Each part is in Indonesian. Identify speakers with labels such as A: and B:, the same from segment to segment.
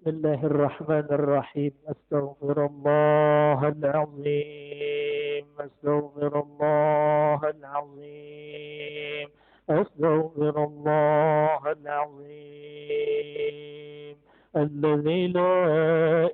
A: الله الرحمن الرحيم. أستغفر الله العظيم، أستغفر الله العظيم، أستغفر الله العظيم الذي لا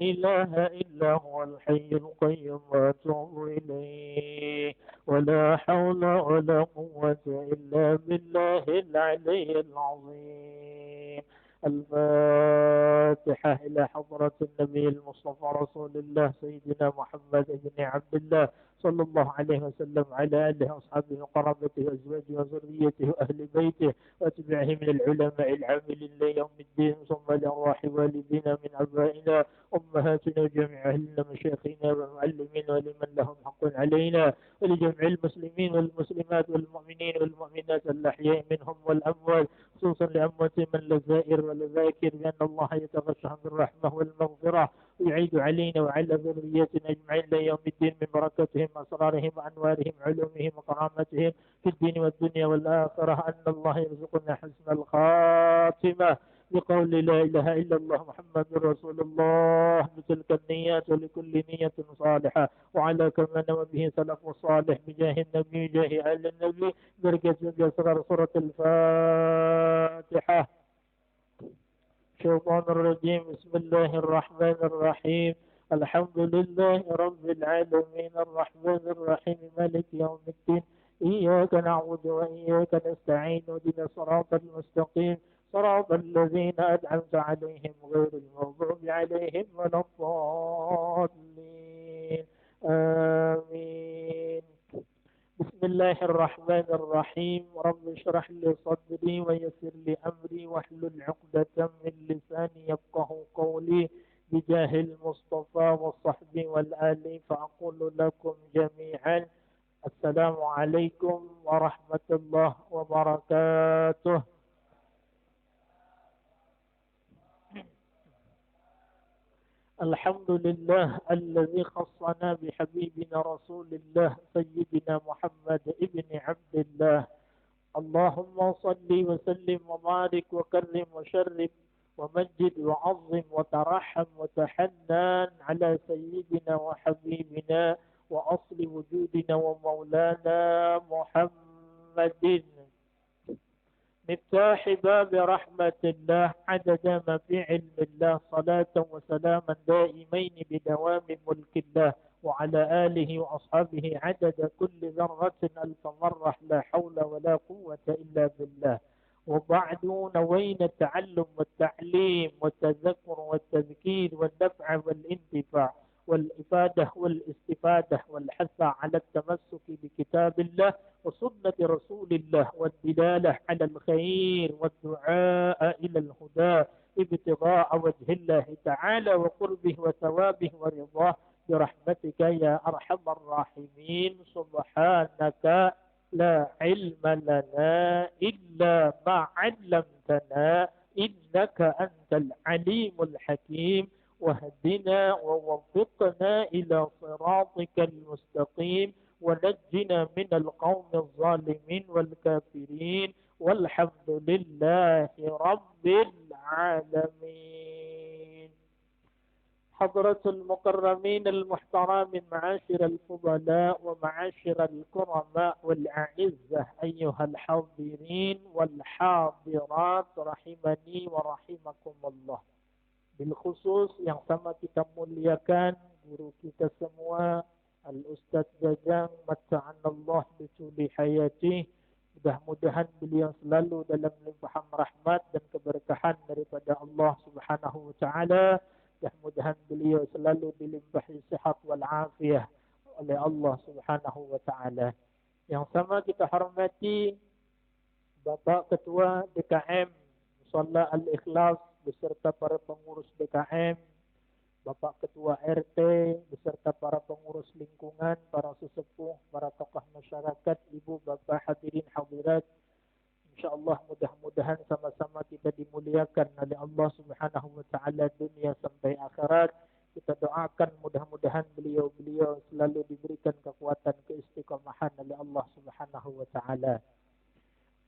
A: إله إلا هو الحي القيوم وأتوب إليه، ولا حول ولا قوة إلا بالله العلي العظيم. الفاتحة إلى حضرة النبي المصطفى رسول الله سيدنا محمد بن عبد الله صلى الله عليه وسلم، على آله وأصحابه وقرابته وأزواجه وذريته وأهل بيته وأتباعه من العلماء العاملين ليوم الدين، ثم لأرواح والدينا من آبائنا أمهاتنا وجميع أهلنا مشايخنا ومعلمين ولمن لهم حق علينا، ولجميع المسلمين والمسلمات والمؤمنين والمؤمنات الأحياء منهم والأموات، خصوصا لأموات من لزائر ولذاكر، بأن الله يتغشهم بالرحمة والمغفرة ويعيد علينا وعلى ذريتنا أجمعين ليوم الدين من بركتهم أسرارهم وأنوارهم علومهم وكرامتهم في الدين والدنيا والآخرة، أن الله يرزقنا حسن الخاتمة بقول لا إله إلا الله محمد رسول الله، بتلك النيات ولكل نية صالحة، وعلى كما نوى به سلف صالح بجاه النبي جاه آل النبي، بركة أسرار سورة الفاتحة. الشيطان الرجيم. بسم الله الرحمن الرحيم. الحمد لله رب العالمين الرحمن الرحيم مالك يوم الدين، إياك نعبد وإياك نستعين، اهدنا الصراط المستقيم صراط الذين أنعمت عليهم غير المغضوب عليهم ولا الضالين، آمين. بسم الله الرحمن الرحيم. رب اشرح لي صدري ويسر لي أمري واحلل عقدة من لساني يفقه قولي، بجاه المصطفى والصحب والآل، فأقول لكم جميعا السلام عليكم ورحمة الله وبركاته. الحمد لله الذي خصنا بحبيبنا رسول الله سيدنا محمد ابن عبد الله. اللهم صل وسلم وبارك وكرم وشرف ومجد وعظم وترحم وتحنن على سيدنا وحبيبنا وأصل وجودنا ومولانا محمد، مفتاح باب رحمة الله، عدد ما في علم الله، صلاة وسلاما دائمين بدوام ملك الله، وعلى آله وأصحابه عدد كل ذرة ألف مرة، لا حول ولا قوة إلا بالله. وبعد، نوينا التعلم والتعليم والتذكر والتذكير والنفع والانتفاع والإفادة والاستفادة والحث على التمسك بكتاب الله وسنة رسول الله، والدلالة على الخير والدعاء إلى الهدى، ابتغاء وجه الله تعالى وقربه وثوابه ورضاه، برحمتك يا أرحم الراحمين. سبحانك لا علم لنا إلا ما علمتنا، إنك أنت العليم الحكيم، واهدنا ووفقنا إلى صراطك المستقيم، ونجنا من القوم الظالمين والكافرين، والحمد لله رب العالمين. حضرة المكرمين المحترمين، معاشر الفضلاء ومعاشر الكرماء والأعزة، أيها الحاضرين والحاضرات رحمني ورحمكم الله. Bilkhusus yang sama kita muliakan guru kita semua, Al-Ustadz Jajang Mata'anallah bituli hayati. Mudah-mudahan beliau selalu dalam limpahan rahmat dan keberkahan daripada Allah Subhanahu wa taala. Mudah-mudahan beliau selalu dilimpahi sihat wal afiyah oleh Allah Subhanahu wa taala. Yang sama kita hormati Bapak Ketua DKM Musalla Al-Ikhlas beserta para pengurus DKM, Bapak Ketua RT beserta para pengurus lingkungan, para sesepuh, para tokoh masyarakat, ibu, bapak, hadirin hadirat. InsyaAllah mudah-mudahan sama-sama kita dimuliakan oleh Allah Subhanahu wa taala dunia sampai akhirat. Kita doakan mudah-mudahan beliau-beliau selalu diberikan kekuatan keistiqomahan oleh Allah Subhanahu wa taala.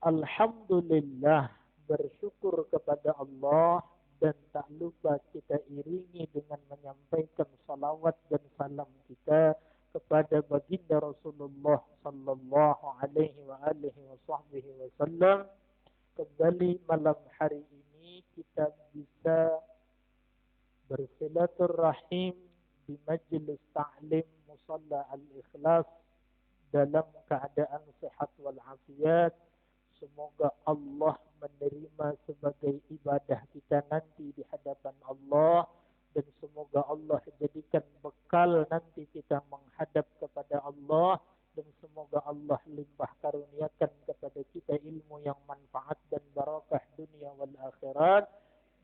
A: Alhamdulillah, bersyukur kepada Allah Dan tak lupa kita iringi dengan menyampaikan salawat dan salam kita kepada baginda Rasulullah sallallahu alaihi wa alihi wasallam. Kembali malam hari ini kita bisa bersilaturahim di majlis ta'lim Musalla Al-Ikhlas dalam keadaan sehat walafiat. Semoga Allah menerima sebagai ibadah kita nanti di hadapan Allah, dan semoga Allah jadikan bekal nanti kita menghadap kepada Allah, dan semoga Allah limpah karuniakan kepada kita ilmu yang manfaat dan barakah dunia wal akhirat,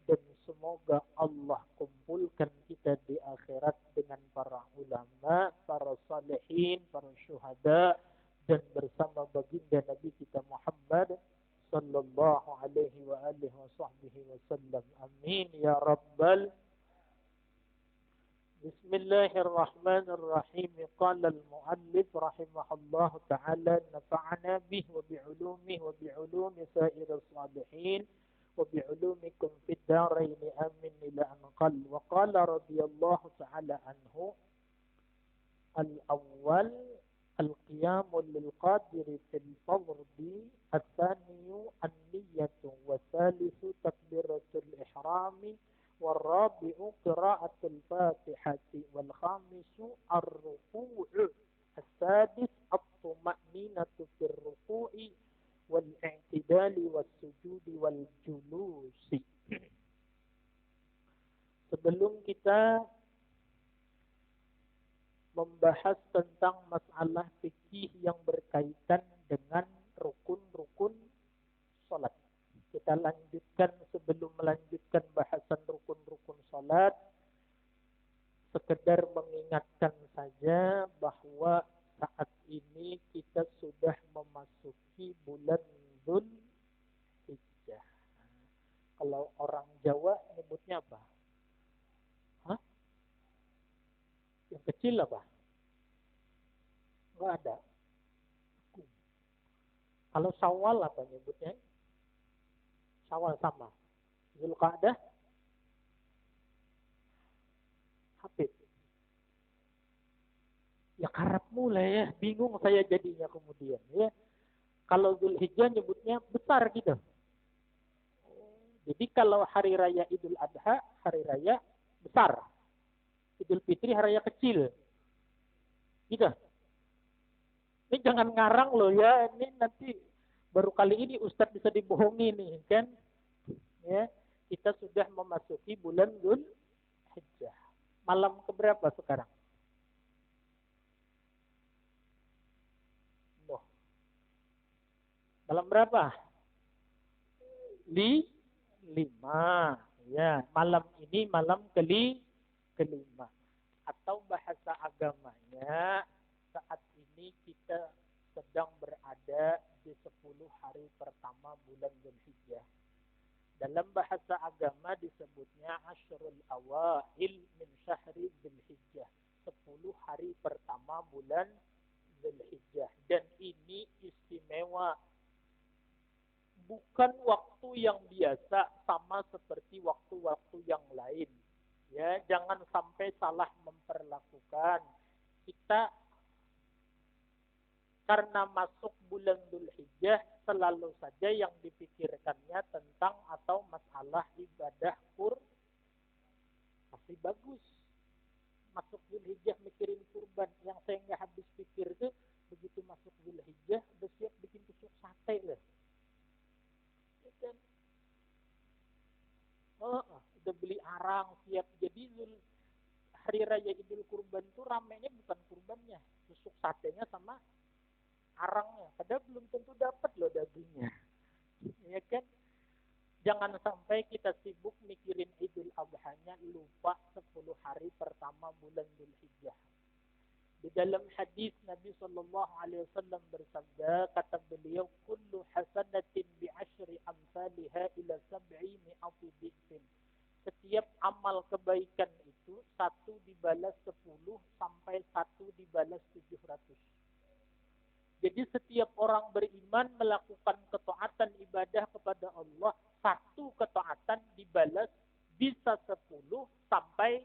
A: dan semoga Allah kumpulkan kita di akhirat dengan para ulama, para salihin, para syuhada, dan bersama baginda Nabi kita Muhammad sallallahu alaihi wa alihi wasallam. Amin ya rabbal. Bismillahirrahmanirrahim. Qala al-muallif rahimahullah ta'ala nafa'ana bih wa bi'ulumihi wa bi'ulumi sa'iril salihin wa bi'ulumikum fid darain amin ila an qala wa qala radhiyallahu ta'ala anhu al-awwal القيام للقادر في الفرض الثاني النية والثالث تكبيرة الإحرام والرابع قراءة الفاتحة والخامس الركوع السادس الطمأنينة في الركوع والاعتدال والسجود والجلوس. Sebelum kita membahas tentang masalah fikih yang berkaitan dengan rukun-rukun salat, kita lanjutkan sebelum melanjutkan bahasan rukun-rukun salat, sekedar mengingatkan saja bahwa saat ini kita sudah memasuki bulan Dzulhijjah. Kalau orang Jawa nyebutnya apa? Yang kecil apa? Enggak ada. Kalau Syawal apa nyebutnya? Syawal sama. Zulqa'dah? Hafid. Ya karep mulai ya. Bingung saya jadinya kemudian. Ya. Kalau Zulhijjah nyebutnya besar gitu. Jadi kalau hari raya Idul Adha, hari raya besar. Idul Fitri hari raya kecil. Gitu. Ini jangan ngarang loh ya. Ini nanti baru kali ini Ustadz bisa dibohongi nih kan. Ya, kita sudah memasuki bulan Dzulhijjah. Malam keberapa sekarang? Loh. Malam berapa? 5. Ya, malam ini malam kelima. Atau bahasa agamanya, saat ini kita sedang berada di 10 hari pertama bulan Dzulhijjah. Dalam bahasa agama disebutnya Ashrul Awail min Syahri Dzulhijjah. 10 hari pertama bulan Dzulhijjah. Dan ini istimewa. Bukan waktu yang biasa sama seperti waktu-waktu yang lain. Ya, jangan sampai salah memperlakukan. Kita karena masuk bulan Dzulhijjah selalu saja yang dipikirkannya tentang atau masalah ibadah masih bagus. Masuk Dzulhijjah mikirin kurban. Yang saya nggak habis pikir itu begitu masuk Dzulhijjah udah siap bikin tusuk sate lah. Ya kan? Udah beli arang siap. Jadi hari raya Idul Kurban itu ramenya bukan kurbannya, tusuk satenya sama arangnya. Padahal belum tentu dapat loh dagingnya. Ya kan? Jangan sampai kita sibuk mikirin Idul Adha-nya lupa 10 hari pertama bulan Dzulhijjah. Di dalam hadis Nabi sallallahu alaihi wasallam bersabda, kata beliau, kullu hasanatin bi asyri amsalha ila 700 dhifin. Setiap amal kebaikan itu 1 dibalas 10 sampai 1 dibalas 700. Jadi setiap orang beriman melakukan ketaatan ibadah kepada Allah, 1 ketaatan dibalas bisa 10 sampai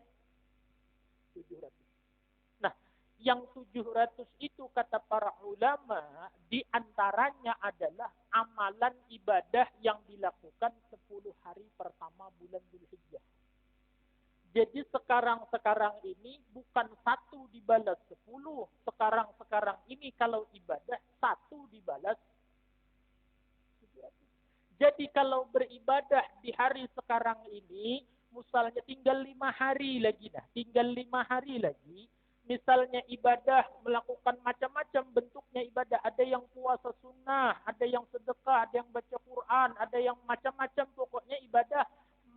A: 700. Nah, yang 700 itu kata para ulama, di antaranya adalah amalan ibadah yang dilakukan 10 hari pertama bulan Dzulhijjah. Jadi sekarang ini bukan 1 dibalas 10. Sekarang ini kalau ibadah 1 dibalas 700. Jadi kalau beribadah di hari sekarang ini, misalnya tinggal 5 hari lagi dah. Tinggal 5 hari lagi. Misalnya ibadah, melakukan macam-macam bentuknya ibadah. Ada yang puasa sunnah, ada yang sedekah, ada yang baca Quran, ada yang macam-macam pokoknya ibadah.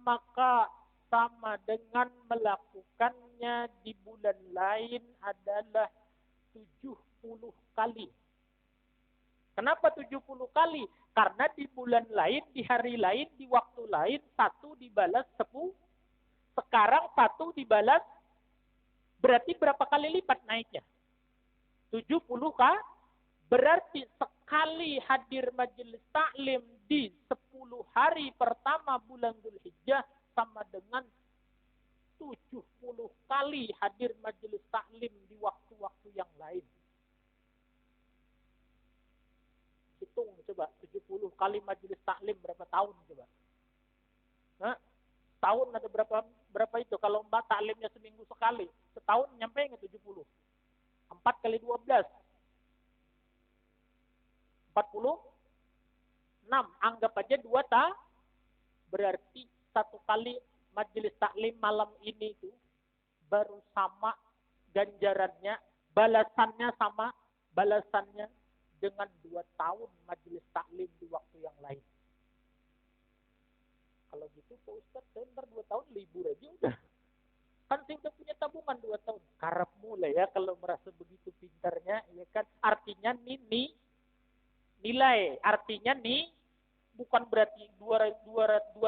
A: Maka sama dengan melakukannya di bulan lain adalah 70 kali. Kenapa 70 kali? Karena di bulan lain, di hari lain, di waktu lain, 1 dibalas 10. Sekarang 1 dibalas, berarti berapa kali lipat naiknya? 70 kah? Berarti sekali hadir majelis taklim di 10 hari pertama bulan Dzulhijjah sama dengan 70 kali hadir majelis taklim di waktu-waktu yang lain. Hitung coba, 70 kali majelis taklim berapa tahun coba? Hah? Tahun ada berapa itu? Kalau mbak taklimnya seminggu sekali, setahun nyampe nggak 70? 4 kali 12. 46. Anggap aja 2 berarti 1 kali majelis taklim malam ini itu baru sama ganjarannya, balasannya sama, balasannya dengan 2 tahun majelis taklim di waktu yang lain. Kalau gitu Pak Ustadz, saya ntar 2 tahun libur aja udah. Kan saya udah punya tabungan 2 tahun. Karep mulai ya kalau merasa begitu pintarnya, ya kan. Artinya nilai. Artinya bukan berarti 2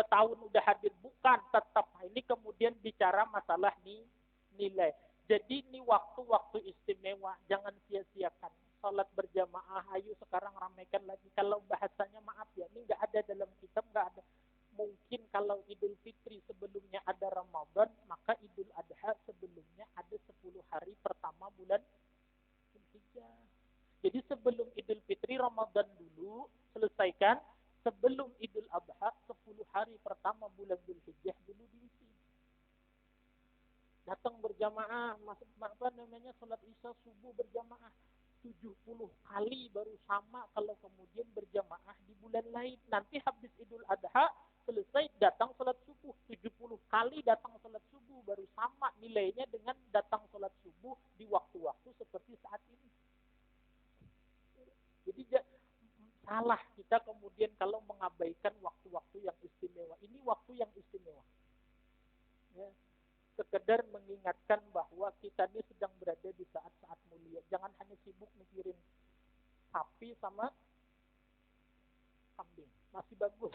A: tahun udah hadir. Bukan, tetap. Ini kemudian bicara masalah nilai. Jadi ini waktu-waktu istimewa. Jangan sia-siakan. Salat berjamaah, ayo sekarang ramaikan lagi. Kalau bahasanya maaf ya, ini nggak ada dalam kitab, nggak ada. Mungkin kalau Idul Fitri sebelumnya ada Ramadan, maka Idul Adha sebelumnya ada 10 hari pertama bulan Dzulhijjah. Jadi sebelum Idul Fitri Ramadan dulu selesaikan, sebelum Idul Adha 10 hari pertama bulan Dzulhijjah dulu diisi. Datang berjamaah, salat Isya subuh berjamaah 70 kali baru sama kalau kemudian berjamaah di bulan lain. Nanti habis Idul Adha selesai datang salat subuh 70 kali datang salat subuh baru sama nilainya dengan datang salat subuh di waktu-waktu seperti saat ini. Jadi salah kita kemudian kalau mengabaikan waktu-waktu yang istimewa. Ini waktu yang istimewa. Ya. Sekedar mengingatkan bahwa kita ini sedang berada di saat-saat mulia. Jangan hanya sibuk mikirin sapi sama kambing. Masih bagus,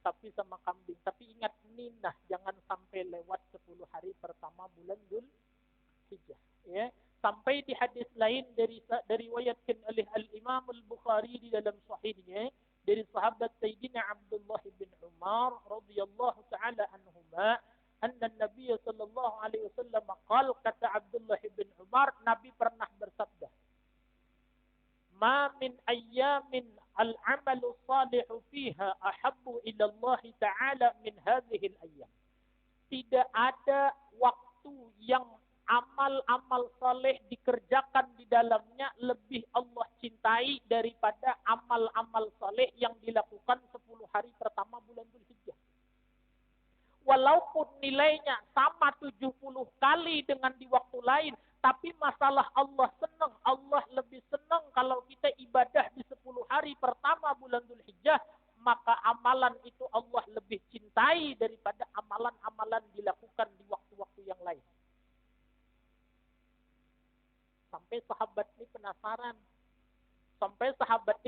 A: sapi sama kambing. Tapi ingat ini, jangan sampai lewat 10 hari pertama bulan Dzulhijjah. Ya. Sampai di hadis lain dari riwayatkan oleh Al-Imam Al-Bukhari di dalam sahihnya dari sahabat Sayyidina Abdullah bin Umar radhiyallahu taala anhuma, anna Nabi sallallahu alaihi wasallam qala, kata Abdullah bin Umar, Nabi pernah bersabda, "Ma min ayyamin al-'amalu salihu fiha ahabbu ila Allah ta'ala min hadhihi al-ayyam." Tidak ada waktu yang amal-amal saleh dikerjakan di dalamnya lebih Allah cintai daripada amal-amal saleh yang dilakukan 10 hari pertama bulan Dzulhijjah. Walaupun nilainya sama 70 kali dengan di waktu lain, tapi masalah Allah senang. Allah lebih senang kalau kita ibadah di 10 hari pertama bulan Dzulhijjah, maka amalan itu Allah lebih cintai daripada amalan-amalan dilakukan di waktu-waktu yang lain. Sampai sahabat ini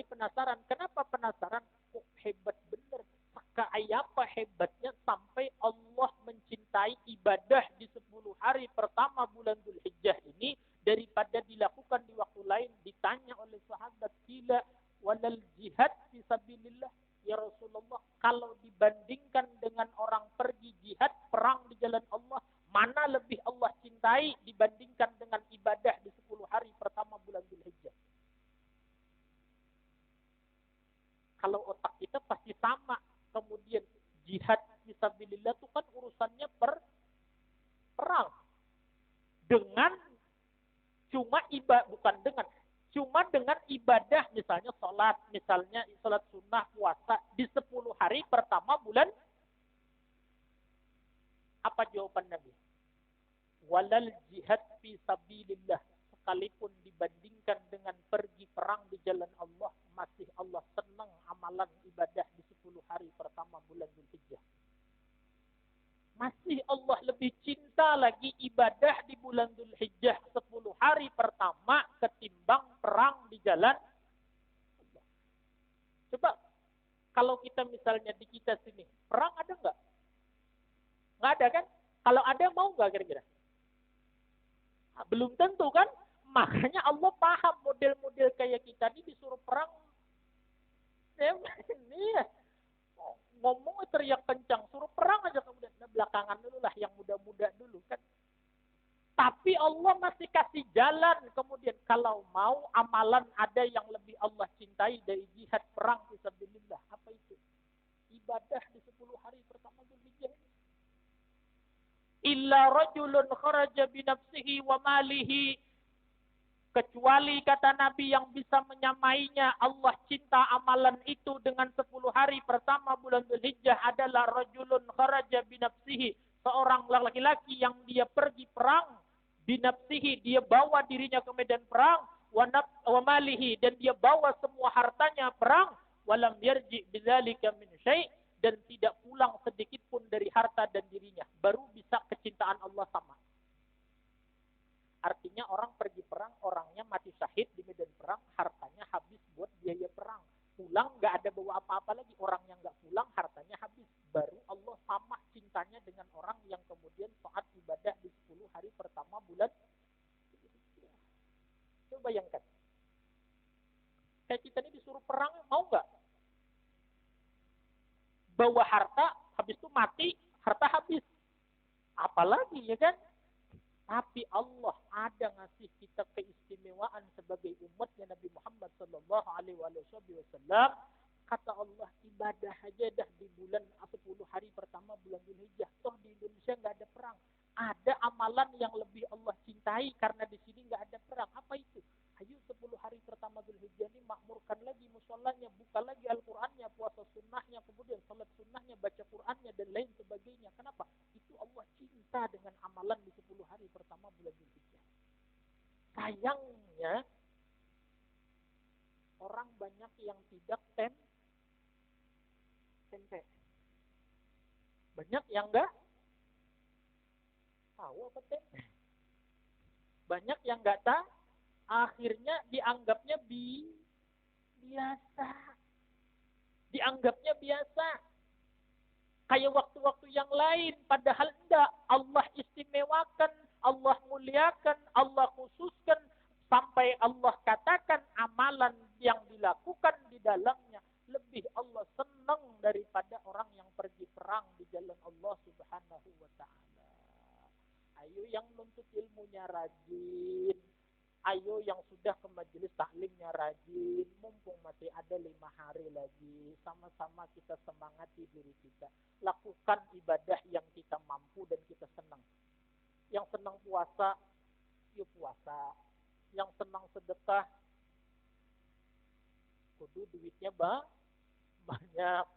A: penasaran. Kenapa penasaran? Kok hebat bener. Kayak apa hebatnya sampai Allah mencintai ibadah di 10 hari pertama bulan Dzulhijjah ini daripada dilakukan di waktu lain. Ditanya oleh sahabat, "Qila walal jihad fi sabilillah?" Ya Rasulullah, kalau dibandingkan dengan orang pergi jihad, perang di jalan Allah, mana lebih Allah cintai dibandingkan dengan ibadah di 10 hari pertama bulan Dzulhijjah? Kalau otak kita pasti sama. Kemudian jihad fisabilillah itu kan urusannya perang. Dengan cuma dengan ibadah, misalnya sholat sunnah, puasa di 10 hari pertama bulan. Apa jawaban Nabi? Walal jihad fi sabilillah, sekalipun dibandingkan dengan pergi perang di jalan Allah, masih Allah senang amalan ibadah di 10 hari pertama bulan Dzulhijjah. Masih Allah lebih cinta lagi ibadah di bulan Dzulhijjah 10 hari pertama ketimbang perang di jalan Allah. Coba kalau kita misalnya di kita sini, perang ada nggak? Nggak ada kan? Kalau ada mau nggak kira-kira? Nah, belum tentu kan? Makanya Allah paham model-model kayak kita ini disuruh perang. Ini ya. Ngomong teriak kencang, suruh perang aja kemudian. Nah, belakangan dulu lah, yang muda-muda dulu kan. Tapi Allah masih kasih jalan kemudian. Kalau mau amalan ada yang lebih Allah cintai dari jihad perang fisabilillah. Apa itu? Ibadah di 10 hari pertama Dzulhijjah. Illa rajulun kharaja binafsihi wa malihi, kecuali kata Nabi yang bisa menyamainya Allah cinta amalan itu dengan 10 hari pertama bulan Dzulhijjah adalah rajulun kharaja binafsihi, seorang laki-laki yang dia pergi perang, binafsihi, dia bawa dirinya ke medan perang, wa malihi, dan dia bawa semua hartanya perang, walam yarji bidzalika min syai', dan tidak pulang sedikit pun dari harta dan dirinya, baru bisa kecintaan Allah sama. Artinya orang pergi perang, orangnya mati syahid di medan perang, hartanya habis buat biaya perang. Pulang nggak ada bawa apa-apa lagi, orang yang nggak pulang hartanya habis. Baru Allah sama cintanya dengan orang yang kemudian saat ibadah di 10 hari pertama bulan. Coba bayangkan. Kayak kita ini disuruh perang, mau nggak? Bawa harta, habis itu mati, harta habis. Apalagi ya kan? Tapi Allah ada ngasih kita keistimewaan sebagai umatnya Nabi Muhammad sallallahu alaihi wasallam. Kata Allah, ibadah aja dah di bulan 10 hari pertama bulan Dzulhijjah. Toh di Indonesia nggak ada perang. Ada amalan yang lebih Allah cintai karena di sini nggak ada perang. Apa itu? Ayo 10 hari pertama Dzulhijjah ini makmurkan lagi musholanya, buka lagi Al-Qur'annya, puasa sunnahnya, kemudian salat sunnahnya, baca Qur'annya dan lain sebagainya. Kenapa? Itu Allah cinta dengan amalan di 10 hari pertama bulan Dzulhijjah. Sayangnya orang banyak yang tidak tempe. Banyak yang enggak tahu apa tempe. Banyak yang enggak tahu, akhirnya dianggapnya biasa. Dianggapnya biasa. Kayak waktu-waktu yang lain, padahal enggak. Allah istimewakan, Allah muliakan, Allah khususkan, sampai Allah katakan amalan yang dilakukan di dalamnya lebih Allah senang daripada orang yang pergi perang di jalan Allah Subhanahu wa ta'ala. Ayo yang nuntut ilmunya rajin, ayo yang sudah ke majelis taklimnya rajin, mumpung masih ada 5 hari lagi, sama-sama kita semangati diri kita. Lakukan ibadah yang kita mampu dan kita senang. Yang senang puasa, yuk puasa. Yang senang sedekah, kudu duitnya banyak.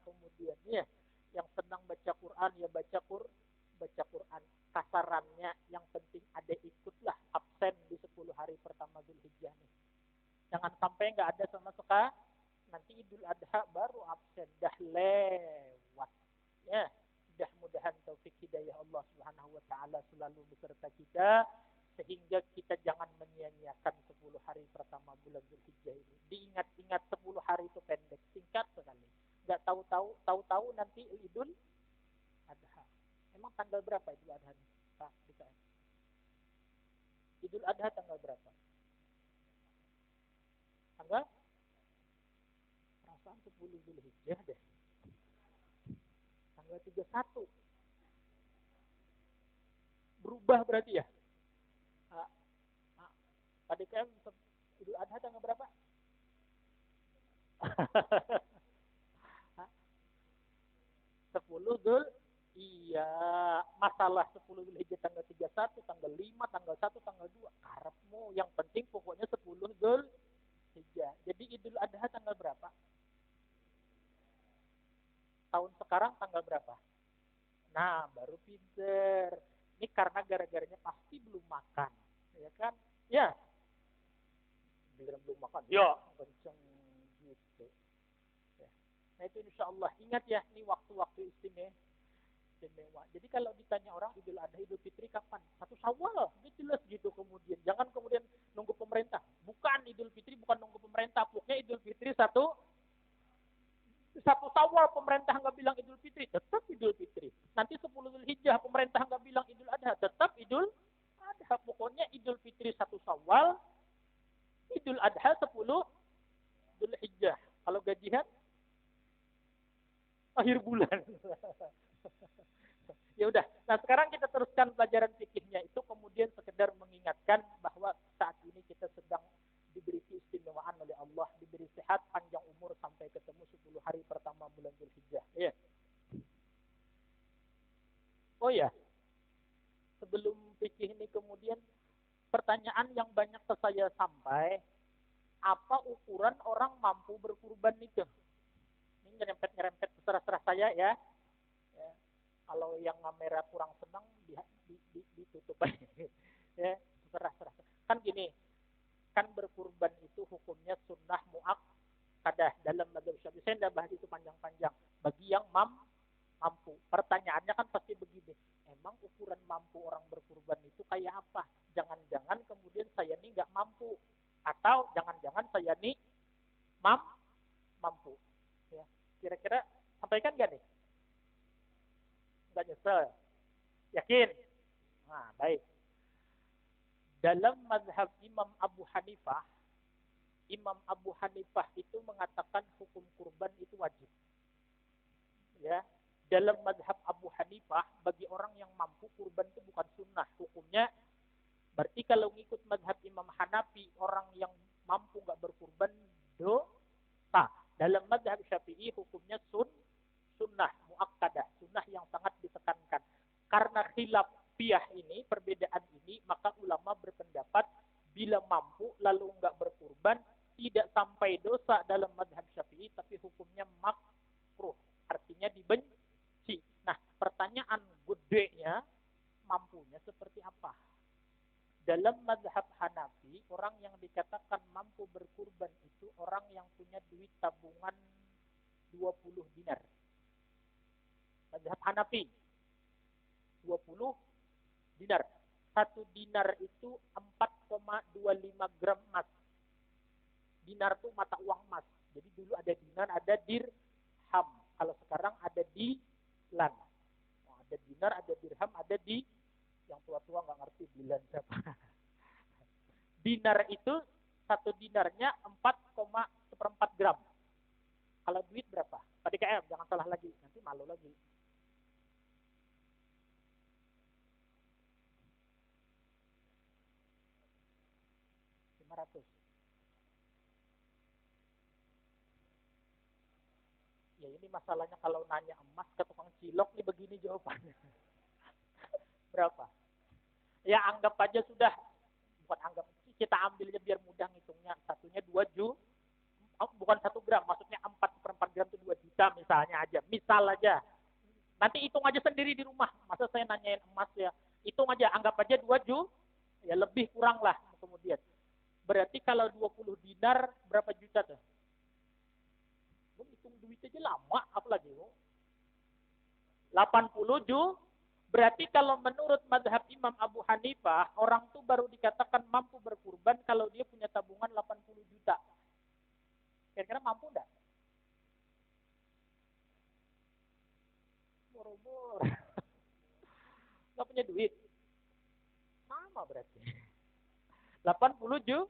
A: Kemudian ya, yang senang baca Quran, ya baca Quran. Kasarannya yang penting ada ikutlah absen di 10 hari pertama Dzulhijjah nih. Jangan sampai nggak ada sama sekali. Nanti Idul Adha baru absen, dah lewat. Ya, mudah-mudahan taufik hidayah Allah Subhanahu wa taala selalu beserta kita sehingga kita jangan menyia-nyiakan 10 hari pertama bulan Dzulhijjah ini. Diingat-ingat 10 hari itu pendek, singkat sekali. Enggak tahu nanti Idul Adha. Emang tanggal berapa Idul Adha ini? Pak, DKM. Idul Adha tanggal berapa? Tanggal? perasaan 10 Zulhijjah deh. Tanggal 31. Berubah berarti ya? Pak DKM Idul Adha tanggal berapa? 10 Zul. Iya, masalah 10 Zulhijjah tanggal 31, tanggal 5, tanggal 1, tanggal 2. Karepmu, yang penting pokoknya 10 Zulhijjah. Jadi Idul Adha tanggal berapa? Tahun sekarang tanggal berapa? Nah, baru pinter. Ini karena gara-garanya pasti belum makan. Ya kan? Ya. Belum makan. Ya, kenceng gitu. Ya. Nah itu insya Allah. Ingat ya, ini waktu-waktu istimewa. Jadi kalau ditanya orang Idul Adha, Idul Fitri kapan? 1 Syawal. Itu jelas gitu kemudian. Jangan kemudian nunggu pemerintah. Bukan Idul Fitri, bukan nunggu pemerintah. Pokoknya Idul Fitri 1 Syawal pemerintah nggak bilang Idul Fitri, tetap Idul Fitri. Nanti 10 Zulhijjah pemerintah nggak bilang Idul Adha, tetap Idul Adha. Pokoknya Idul Fitri 1 Syawal, Idul Adha 10 Zulhijjah. Kalau gajian akhir bulan. Ya udah. Nah, sekarang kita teruskan pelajaran fikihnya itu, kemudian sekedar mengingatkan bahwa saat ini kita sedang diberi keistimewaan oleh Allah, diberi sehat, panjang umur sampai ketemu 10 hari pertama bulan Zulhijjah. Ya. Oh ya. Sebelum fikih ini kemudian pertanyaan yang banyak ke saya sampai, apa ukuran orang mampu berkurban itu? Ini nyerempet-nyerempet terserah saya ya. Ya. Kalau yang kamera kurang senang ditutup aja. Ya, terserah. Kan gini, kan berkurban itu hukumnya sunnah muakkadah dalam mazhab Syafi'i. Saya tidak bahas itu panjang-panjang. Bagi yang mampu. Pertanyaannya kan pasti begini, emang ukuran mampu orang berkurban itu kayak apa? Jangan-jangan kemudian saya ini nggak mampu, atau jangan-jangan saya ini mampu. Ya, kira-kira sampaikan nggak nih? Nggak nyesel? Yakin? Nah, baik. Dalam mazhab Imam Abu Hanifah itu mengatakan hukum kurban itu wajib. Ya, dalam mazhab Abu Hanifah, bagi orang yang mampu, kurban itu bukan sunnah. Hukumnya, berarti kalau ngikut mazhab Imam Hanafi, orang yang mampu nggak berkurban, dosa. Dalam mazhab Syafi'i, hukumnya sunnah muakkadah, sunnah yang sangat ditekankan. Karena khilafiyah ini, perbedaan ini, maka ulama berpendapat bila mampu lalu nggak berkurban, tidak sampai dosa dalam mazhab Syafi'i, tapi hukumnya makruh, artinya dibenci. Nah, pertanyaan gedenya, mampunya seperti apa? Dalam mazhab Hanafi, orang yang dikatakan mampu berkurban itu orang yang punya duit tabungan 20 dinar. Mazhab Hanafi 20 dinar. 1 dinar itu 4,25 gram emas. Dinar itu mata uang emas. Jadi dulu ada dinar, ada dirham. Kalau sekarang ada dilan. Nah, ada dinar, ada dirham, ada di, yang tua-tua nggak ngerti dilan siapa. Dinar itu 1 dinarnya 4,1 gram. Kalau duit berapa? Pak DKM, jangan salah lagi. Nanti malu lagi. 500. Ya ini masalahnya kalau nanya emas ke tukang cilok nih begini jawabannya. Berapa? Ya anggap aja sudah, bukan anggap, kita ambilnya biar mudah ngitungnya. Satunya 2 juta, bukan 1 gram, maksudnya 4/4 gram itu 2 juta misalnya aja. Misal aja. Nanti hitung aja sendiri di rumah. Masa saya nanyain emas ya. Hitung aja, anggap aja 2 juta, ya lebih kurang lah kemudian. Berarti kalau 20 dinar berapa juta tuh? Hitung duit aja lama, apalagi 80 juta. Berarti kalau menurut mazhab Imam Abu Hanifah, orang tuh baru dikatakan mampu berkurban kalau dia punya tabungan 80 juta. Kira-kira mampu enggak? Boro-boro. Nggak punya duit. Sama berarti. 80 juta.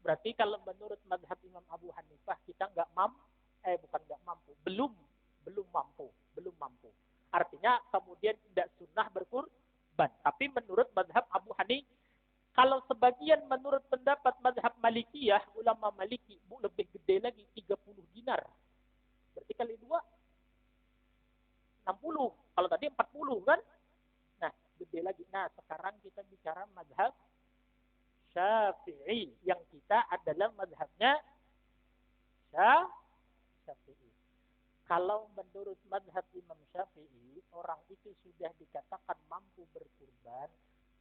A: Berarti kalau menurut mazhab Imam Abu Hanifah, kita nggak mampu. belum belum mampu. Artinya kemudian tidak sunnah berkurban. Tapi menurut mazhab Abu Hanifah, kalau sebagian menurut pendapat mazhab Malikiyah, ulama Maliki, lebih gede lagi 30 dinar. Berarti kali 2 60. Kalau tadi 40 kan? Nah, gede lagi. Nah, sekarang kita bicara mazhab Syafi'i. Yang kita adalah mazhabnya Syafi'i. Kalau menurut mazhab Imam Syafi'i, orang itu sudah dikatakan mampu berkurban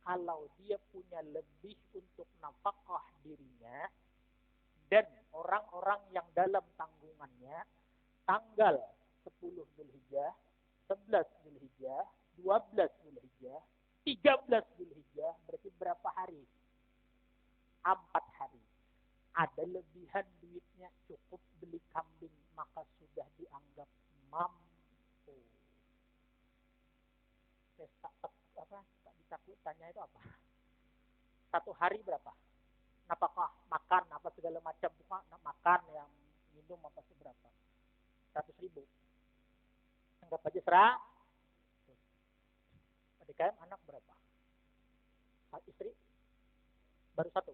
A: kalau dia punya lebih untuk nafkah dirinya dan orang-orang yang dalam tanggungannya tanggal 10 Zulhijjah, 11 Zulhijjah, 12 Zulhijjah, 13 Zulhijjah, berarti berapa hari? 4 hari. Ada lebihan duitnya, cukup beli kambing, maka sudah dianggap mampu. Tak ditakut tanya itu apa? 1 hari berapa? Apakah makan apa segala macam, makan yang minum apa seberapa? 100.000. Anggap aja 100. PDKM anak berapa? Istri baru satu.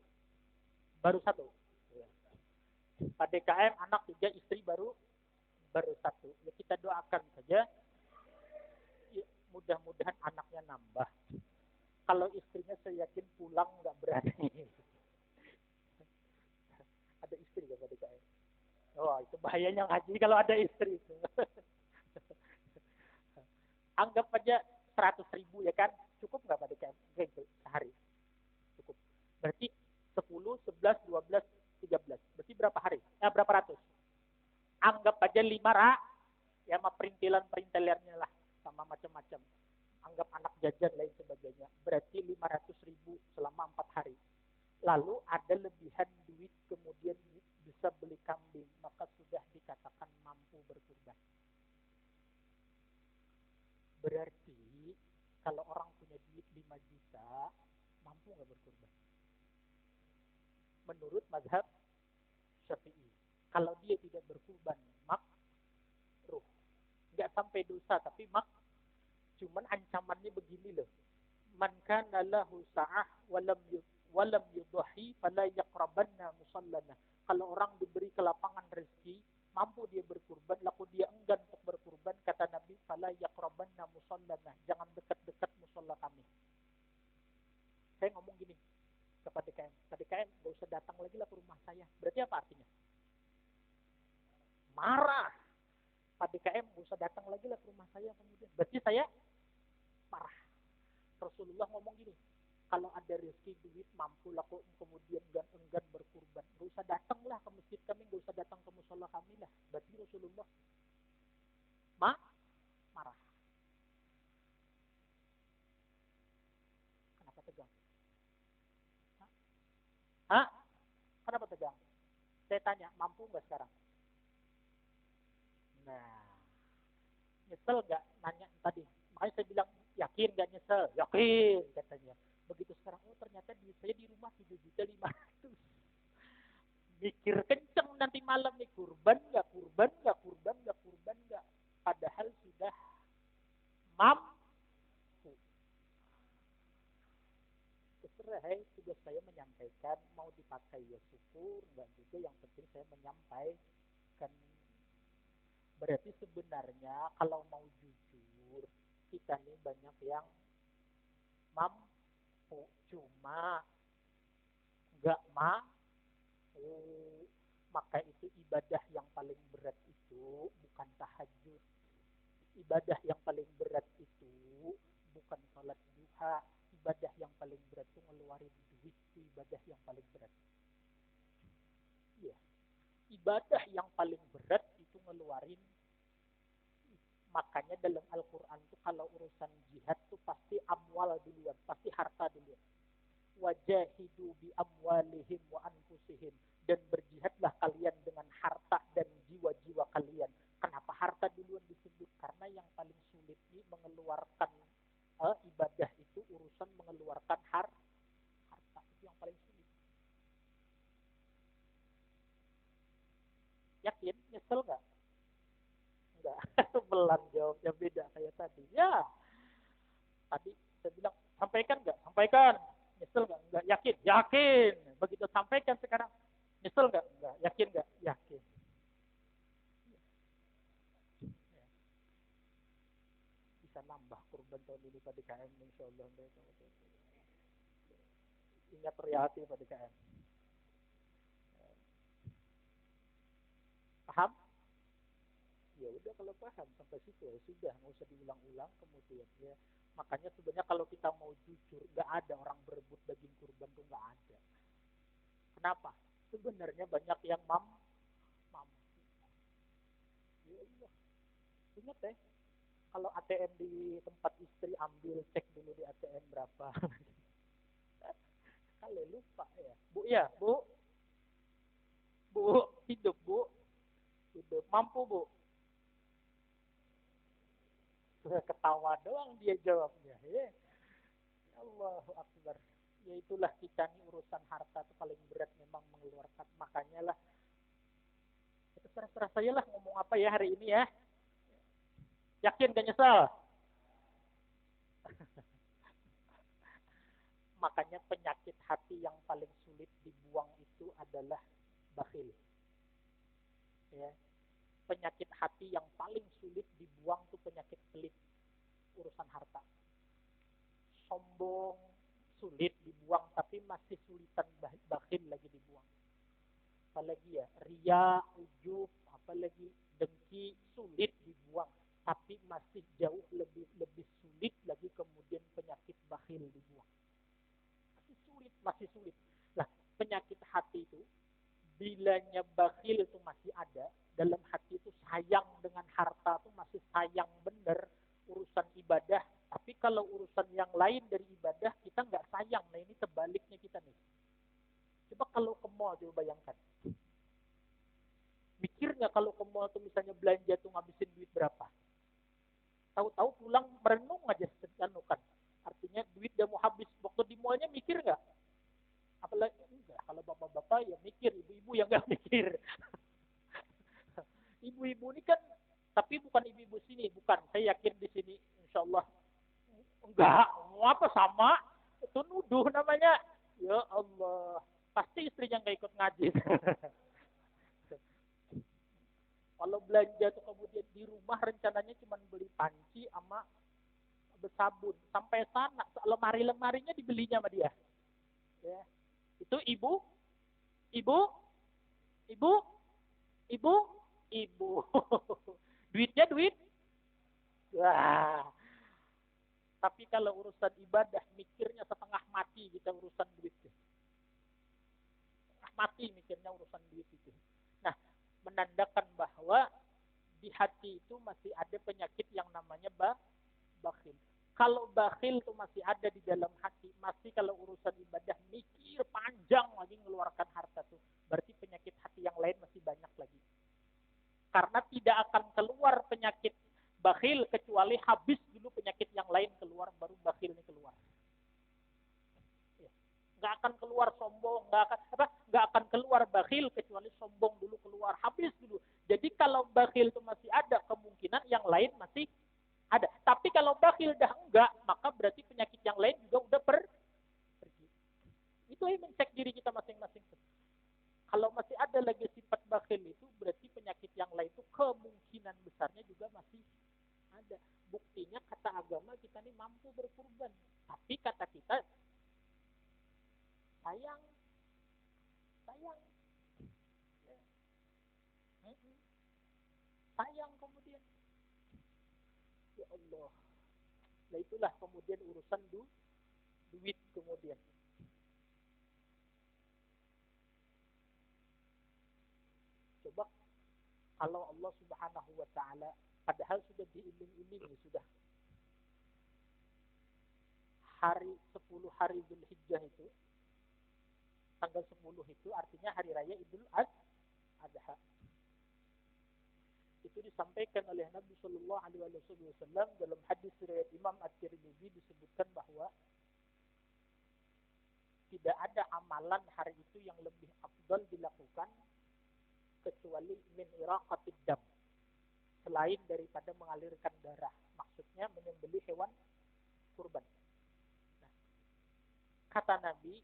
A: PDKM anak 3, istri baru 1. Ya kita doakan saja. Ya, mudah-mudahan anaknya nambah. Kalau istrinya saya yakin pulang nggak berani. Ada istri nggak PDKM? Oh, itu bahayanya ngaji kalau ada istri itu. Anggap aja 100.000 ya kan? Cukup nggak PDKM? Gitu, sehari. Cukup. Berarti 10, 11, 12, 13. Berarti berapa hari? Berapa ratus? Anggap aja 5 ya sama perintilan-perintilannya lah. Sama macam-macam. Anggap anak jajan lain sebagainya. Berarti 500.000 selama 4 hari. Lalu ada lebihan duit kemudian bisa beli kambing. Maka sudah dikatakan mampu berkurban. Berarti kalau orang punya duit 5 juta, mampu nggak berkurban? Menurut mazhab Syafi'i. Kalau dia tidak berkurban, makruh. Nggak sampai dosa, tapi cuman ancamannya begini loh. Man kana lahu sa'ah walam yudhi fala yaqrabanna musallana. Kalau orang diberi kelapangan rezeki, mampu dia berkurban, lalu dia enggan untuk berkurban, kata Nabi, fala yaqrabanna musallana. Jangan dekat-dekat musalla kami. Saya ngomong gini kepada DKM, gak usah datang lagi lah ke rumah saya. Berarti apa artinya? Marah. Pak DKM gak usah datang lagi lah ke rumah saya kemudian. Berarti saya marah. Rasulullah ngomong gini, kalau ada rezeki duit mampu laku kemudian enggan berkurban, gak usah datanglah ke masjid kami, gak usah datang ke mushola kami lah. Berarti Rasulullah marah. Kenapa tegang? Kenapa tegang? Saya tanya, mampu nggak sekarang? Nah, nyesel nggak nanya tadi? Makanya saya bilang, yakin nggak nyesel? Yakin katanya. Begitu sekarang, ternyata saya di rumah 7.500.000. Mikir kenceng nanti malam nih, kurban nggak? Padahal sudah mampu. Terserah, tugas saya menyampaikan, mau dipakai ya syukur, nggak juga, yang penting saya menyampaikan. Berarti sebenarnya kalau mau jujur, kita nih banyak yang mampu, cuma nggak mampu. Maka itu ibadah yang paling berat itu bukan tahajud. Ibadah yang paling berat itu bukan sholat duha. Ibadah yang paling berat itu ngeluarin duit, itu ibadah yang paling berat. Iya. Ibadah yang paling berat itu ngeluarin. Makanya dalam Al-Quran itu kalau urusan jihad itu pasti amwal duluan, pasti harta duluan. Wajahidu bi amwalihim wa anfusihim, dan berjihadlah kalian dengan harta dan jiwa-jiwa kalian. Kenapa harta duluan disebut? Karena yang paling sulit ini mengeluarkan ibadah itu urusan mengeluarkan harta, itu yang paling sulit. Yakin? Nyesel nggak? Pelan jawabnya beda kayak tadi. Ya, tadi saya bilang sampaikan nggak? Sampaikan. Nyesel nggak? Nggak. Yakin? Yakin. Begitu sampaikan sekarang, nyesel nggak? Nggak. Yakin nggak? Yakin. Bisa nambah kurban tahun ini pada KM, insya Allah. Ingat realiti pada KM. Paham? Ya udah kalau paham sampai situ ya sudah, nggak usah diulang-ulang kemudian ya. Makanya sebenarnya kalau kita mau jujur, nggak ada orang berebut daging kurban tuh nggak ada. Kenapa? Sebenarnya banyak yang mampu. Ya Allah. Ingat ya, kalau ATM di tempat istri ambil, cek dulu di ATM berapa. Kali lupa ya. Bu ya, Bu, hidup Bu, hidup. Mampu Bu. Ketawa doang dia jawabnya. Ya. Allahu Akbar. Ya itulah kita nih urusan harta itu paling berat memang mengeluarkan. Makanya lah, itu serah-serah saya lah ngomong apa ya hari ini ya. Yakin gak nyesal? Makanya penyakit hati yang paling sulit dibuang itu adalah bakhil. Ya. Penyakit hati yang paling sulit dibuang itu penyakit pelit, urusan harta. Sombong sulit dibuang, tapi masih sulitan bakhil lagi dibuang. Apalagi ya, ria, ujub, apalagi dengki sulit dibuang, tapi masih jauh lebih lebih sulit lagi kemudian penyakit bakhil dibuang. Masih sulit. Nah, penyakit hati itu bilanya bakhil itu masih ada, dalam hati itu sayang dengan harta itu masih sayang bener urusan ibadah, tapi kalau urusan yang lain dari ibadah kita nggak sayang. Nah ini sebaliknya kita nih. Coba kalau ke mall, coba bayangkan. Mikir nggak kalau ke mall tuh misalnya belanja tuh ngabisin duit berapa? Tahu-tahu pulang merenung aja kan. Artinya duit udah mau habis. Waktu di mallnya mikir nggak? Apalagi enggak. Kalau bapak-bapak ya mikir, ibu-ibu yang nggak mikir. Ibu-ibu ini kan, tapi bukan ibu-ibu sini, bukan. Saya yakin di sini, insya Allah enggak. Mau apa sama? Itu nuduh namanya. Ya Allah, pasti istrinya nggak ikut ngaji. Kalau belanja tuh kemudian di rumah rencananya cuma beli panci sama sabun. Sampai sana lemari-lemarinya dibelinya sama dia. Ya. Itu ibu, ibu, ibu, ibu, ibu. Duitnya duit. Wah. Tapi kalau urusan ibadah mikirnya setengah mati kita urusan duit. Setengah mati mikirnya urusan duit itu. Nah, menandakan bahwa di hati itu masih ada penyakit yang namanya bakhil. Kalau bakhil itu masih ada di dalam hati, masih kalau urusan ibadah mikir panjang lagi mengeluarkan harta itu, berarti penyakit hati yang lain masih banyak lagi. Karena tidak akan keluar penyakit bakhil kecuali habis dulu penyakit yang lain keluar, baru bakhil ini keluar. Nggak akan keluar sombong, nggak akan keluar bakhil kecuali sombong dulu keluar, habis dulu. Jadi kalau bakhil itu masih ada, kemungkinan yang lain masih ada. Tapi kalau bakhil dah enggak, maka berarti penyakit yang lain juga udah pergi. Itu yang mencek diri kita masing-masing. Kalau masih ada lagi sifat bakhil itu, berarti penyakit yang lain itu kemungkinan besarnya juga masih ada. Buktinya kata agama kita ini mampu berkurban. Tapi kata kita sayang. Sayang kemudian. Ya Allah. Nah itulah kemudian urusan duit kemudian. Coba kalau Allah Subhanahu wa taala padahal sudah diiming-imingi sudah. Hari 10 hari Zulhijjah itu tanggal 10 itu artinya hari raya Idul Adha. Itu disampaikan oleh Nabi Shallallahu Alaihi Wasallam dalam hadis riwayat Imam At-Tirmidzi disebutkan bahwa tidak ada amalan hari itu yang lebih afdal dilakukan kecuali min iraqatid dam, selain daripada mengalirkan darah. Maksudnya menyembelih hewan kurban. Nah, kata Nabi,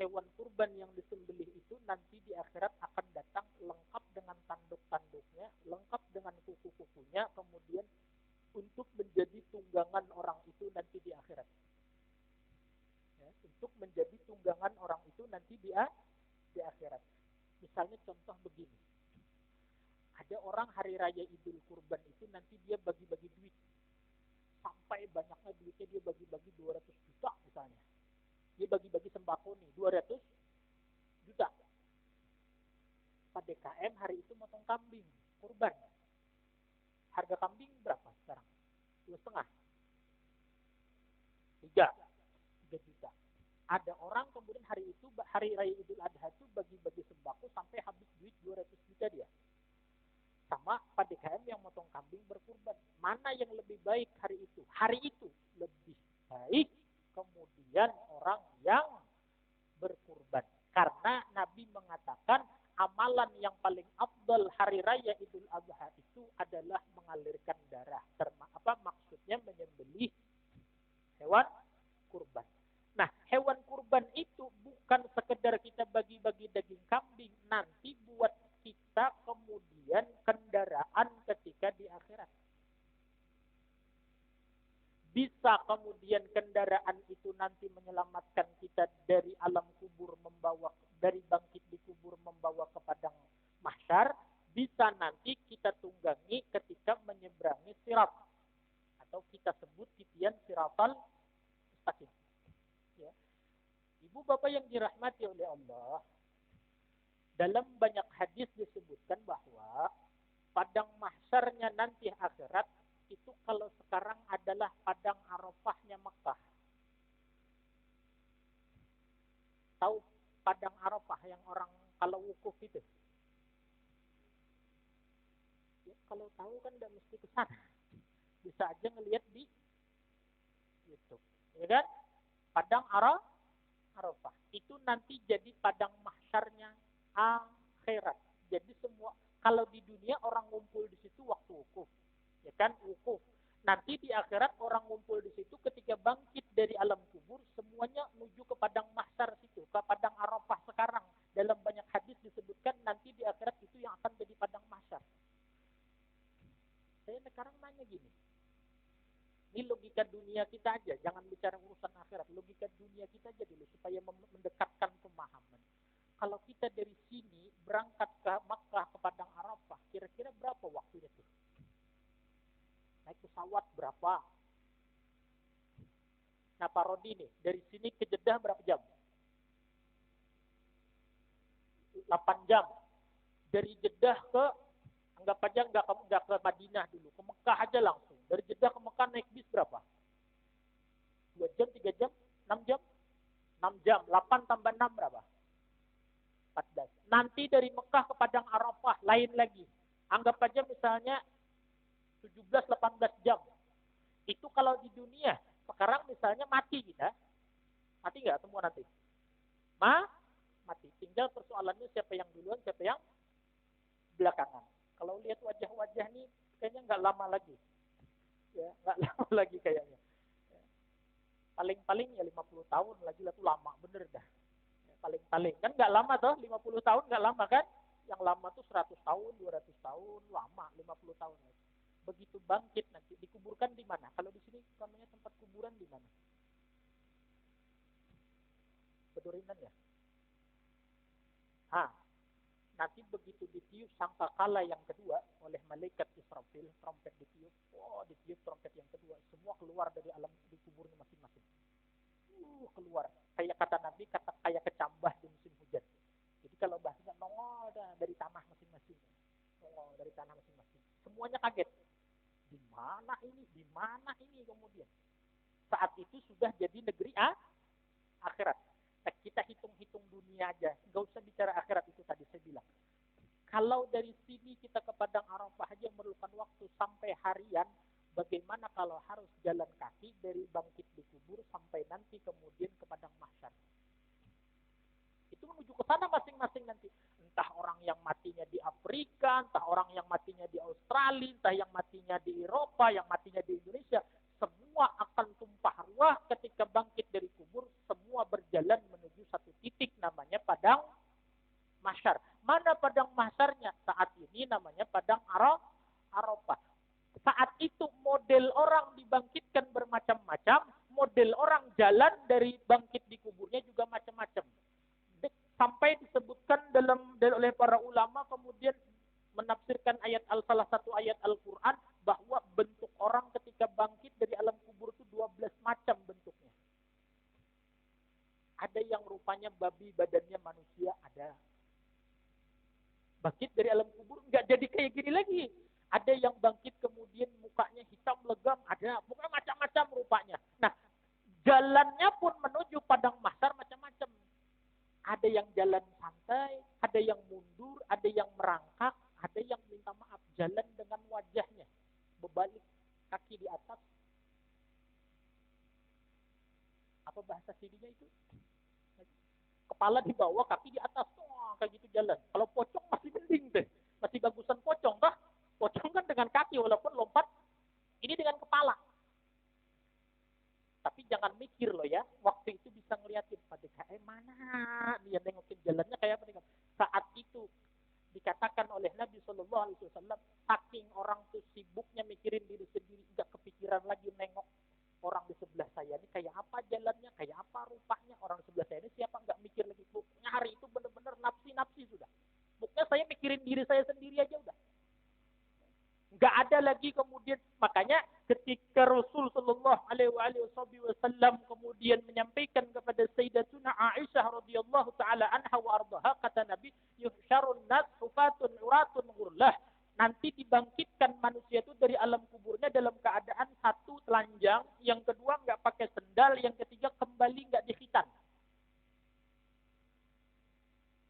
A: hewan kurban yang disembelih itu nanti di akhirat akan datang lengkap dengan tanduk-tanduknya, lengkap dengan kuku-kukunya, kemudian untuk menjadi tunggangan orang itu nanti di akhirat. Ya, untuk menjadi tunggangan orang itu nanti di akhirat. Misalnya contoh begini. Ada orang hari raya Idul Kurban itu nanti dia bagi-bagi duit. Sampai banyaknya duitnya dia bagi-bagi 200 juta misalnya. Dia bagi-bagi sembako nih 200 juta. Pak DKM hari itu motong kambing, kurban. Harga kambing berapa sekarang? 2,5. 3 juta. Ada orang kemudian hari itu, hari raya Idul Adha itu bagi-bagi sembako sampai habis duit 200 juta dia. Sama Pak DKM yang motong kambing berkurban. Mana yang lebih baik hari itu? Hari itu lebih baik kemudian orang yang berkurban. Karena Nabi mengatakan amalan yang paling afdal hari raya Idul Adha itu adalah mengalirkan darah. Maksudnya menyembelih hewan kurban. Nah, hewan kurban itu bukan sekedar kita bagi-bagi daging kambing. Nanti buat kita kemudian kendaraan ketika di akhirat. Bisa kemudian kendaraan itu nanti menyelamatkan kita dari alam kubur, membawa dari bangkit di kubur membawa ke padang mahsyar. Bisa nanti kita tunggangi ketika menyeberangi sirat, atau kita sebut titian siratal mustaqim. Ya. Ibu bapak yang dirahmati oleh Allah, dalam banyak hadis disebutkan bahwa padang mahsyarnya nanti akhirat itu kalau sekarang adalah padang Arafahnya Mekah. Tahu padang Arafah yang orang kalau wukuf itu? Ya, kalau tahu kan tidak mesti ke sana. Bisa aja ngelihat di YouTube. Ya kan? Padang Arafah. Itu nanti jadi padang mahsyarnya akhirat. Jadi semua, kalau di dunia orang ngumpul di situ waktu wukuf, ya kan, wukuf. Nanti di akhirat orang ngumpul di situ ketika bangkit dari alam kubur, semuanya menuju ke padang mahsyar situ, ke padang Arafah sekarang. Dalam banyak hadis disebutkan nanti di akhirat itu yang akan jadi padang mahsyar. Saya sekarang nanya gini, ini logika dunia kita aja, jangan bicara urusan akhirat, logika dunia kita aja dulu supaya mendekatkan pemahaman. Kalau kita dari sini berangkat ke Makkah ke padang Arafah, kira-kira berapa waktunya tuh? Naik pesawat berapa? Nah Pak Rodi nih, dari sini ke Jeddah berapa jam? 8 jam. Dari Jeddah ke, anggap aja nggak ke Madinah dulu, ke Mekah aja langsung. Dari Jeddah ke Mekah naik bis berapa? 2 jam, 3 jam, 6 jam? 6 jam, 8 tambah 6 berapa? 14. Nanti dari Mekah ke padang Arafah lain lagi. Anggap aja misalnya 17-18 jam. Itu kalau di dunia. Sekarang misalnya mati kita. Mati nggak semua nanti? Mati. Tinggal persoalannya siapa yang duluan, siapa yang belakangan. Kalau lihat wajah-wajah nih kayaknya nggak lama lagi. Ya, nggak lama lagi kayaknya. Paling-paling ya 50 tahun lagi lah, itu lama bener dah. Paling-paling kan nggak lama toh, 50 tahun nggak lama kan? Yang lama tuh 100 tahun, 200 tahun, lama 50 tahun. Begitu bangkit nanti dikuburkan di mana? Kalau di sini namanya tempat kuburan di mana? Bedurinan ya. Nanti begitu ditiup sangkakala yang kedua oleh malaikat Israfil, trompet ditiup, ditiup trompet yang kedua, semua keluar dari alam di kuburnya masing-masing. Keluar. Kayak kata Nabi, kayak kecambah di musim hujan. Jadi kalau bahasanya nongol dari tanah masing-masing. Nongol dari tanah masing-masing. Semuanya kaget. Di mana ini? Di mana ini kemudian? Saat itu sudah jadi negeri akhirat. Kita hitung-hitung dunia aja. Nggak usah bicara akhirat itu tadi saya bilang. Kalau dari sini kita ke padang Arafah aja memerlukan waktu sampai harian, bagaimana kalau harus jalan kaki dari bangkit di kubur sampai nanti kemudian ke padang mahsyar? Itu menuju ke sana masing-masing nanti. Entah orang yang matinya di Afrika, entah orang yang matinya di Australia, entah yang matinya di Eropa, yang matinya di Indonesia. Semua akan tumpah ruah ketika bangkit dari kubur. Semua berjalan menuju satu titik namanya padang mahsyar. Mana padang mahsyarnya? Saat ini namanya padang Arafah. Saat itu model orang dibangkitkan bermacam-macam, model orang jalan dari bangkit di kuburnya juga macam-macam. Sampai disebutkan oleh para ulama kemudian menafsirkan salah satu ayat Al-Quran bahwa bentuk orang ketika bangkit dari alam kubur itu 12 macam bentuknya. Ada yang rupanya babi, badannya manusia, ada. Bangkit dari alam kubur nggak jadi kayak gini lagi. Ada yang bangkit kemudian mukanya hitam legam, ada. Pokoknya macam-macam rupanya. Nah, jalannya pun menuju padang mahsyar macam-macam. Ada yang jalan santai, ada yang mundur, ada yang merangkak, ada yang minta maaf jalan dengan wajahnya berbalik, kaki di atas. Apa bahasa sininya itu? Kepala di bawah, kaki di atas. Oh, kayak gitu jalan. Kalau pocong masih mending deh. Masih bagusan pocong kah? Pocong kan dengan kaki walaupun lompat. Ini dengan kepala. Tapi jangan mikir loh ya. Waktu itu bisa ngeliatin Pak DKM mana. Dia nengokin jalannya kayak apa. Saat itu dikatakan oleh Nabi SAW. Saking orang tuh sibuknya mikirin diri sendiri. Gak kepikiran lagi nengok orang di sebelah saya ini kayak apa jalannya, kayak apa rupanya. Orang di sebelah saya ini siapa, gak mikir lagi. Pokoknya hari itu benar-benar nafsi-nafsi sudah. Pokoknya saya mikirin diri saya sendiri aja udah. Gak ada lagi kemudian. Makanya ketika Rasul Sallallahu Alaihi Wasallam kemudian menyampaikan kepada Sayyidatuna Aisyah radhiyallahu taala anha wa ardaha, kata Nabi, yuhsyarun nas hufatun uratun ghurlah. Nanti dibangkitkan manusia itu dari alam kuburnya dalam keadaan satu telanjang, yang kedua nggak pakai sendal, yang ketiga kembali nggak dikhitan.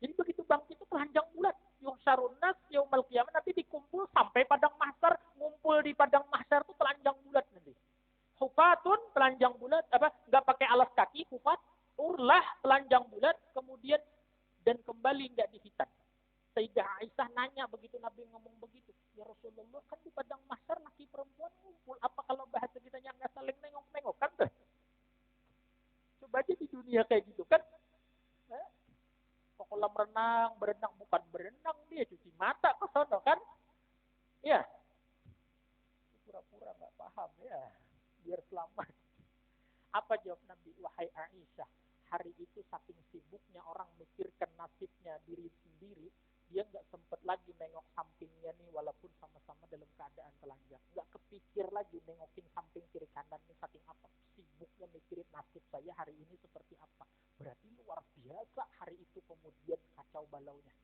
A: Jadi begitu bangkit itu telanjang bulat. Yuhsyarun nas yaumal qiyamah, nanti dikumpul sampai padang mahsyar, ngumpul di padang mahsyar itu telanjang bulat nanti. Hufatun telanjang bulat, nggak pakai alas kaki, hufat, urlah telanjang bulat, kemudian dan kembali nggak dihitan. Sayyidah Aisyah nanya begitu Nabi ngomong begitu, ya Rasulullah kan di padang mahsyar laki perempuan ngumpul, apa kalau bahasa kita yang nggak saling nengok-nengok kan tuh? Coba aja di dunia kayak gitu kan? Kolam renang, berenang, bukan berenang dia cuci mata ke sono kan? Ya, pura-pura nggak paham ya, biar selamat. Apa jawab Nabi? Wahai Aisyah, hari itu saking sibuknya orang mikirkan nasibnya diri sendiri, dia nggak sempat lagi nengok sampingnya nih, walaupun sama-sama dalam keadaan telanjang. Nggak kepikir lagi nengokin samping kiri kanan nih, saking apa sibuknya mikirin nasib saya hari ini seperti apa. Berarti luar biasa hari itu kemudian kacau balaunya.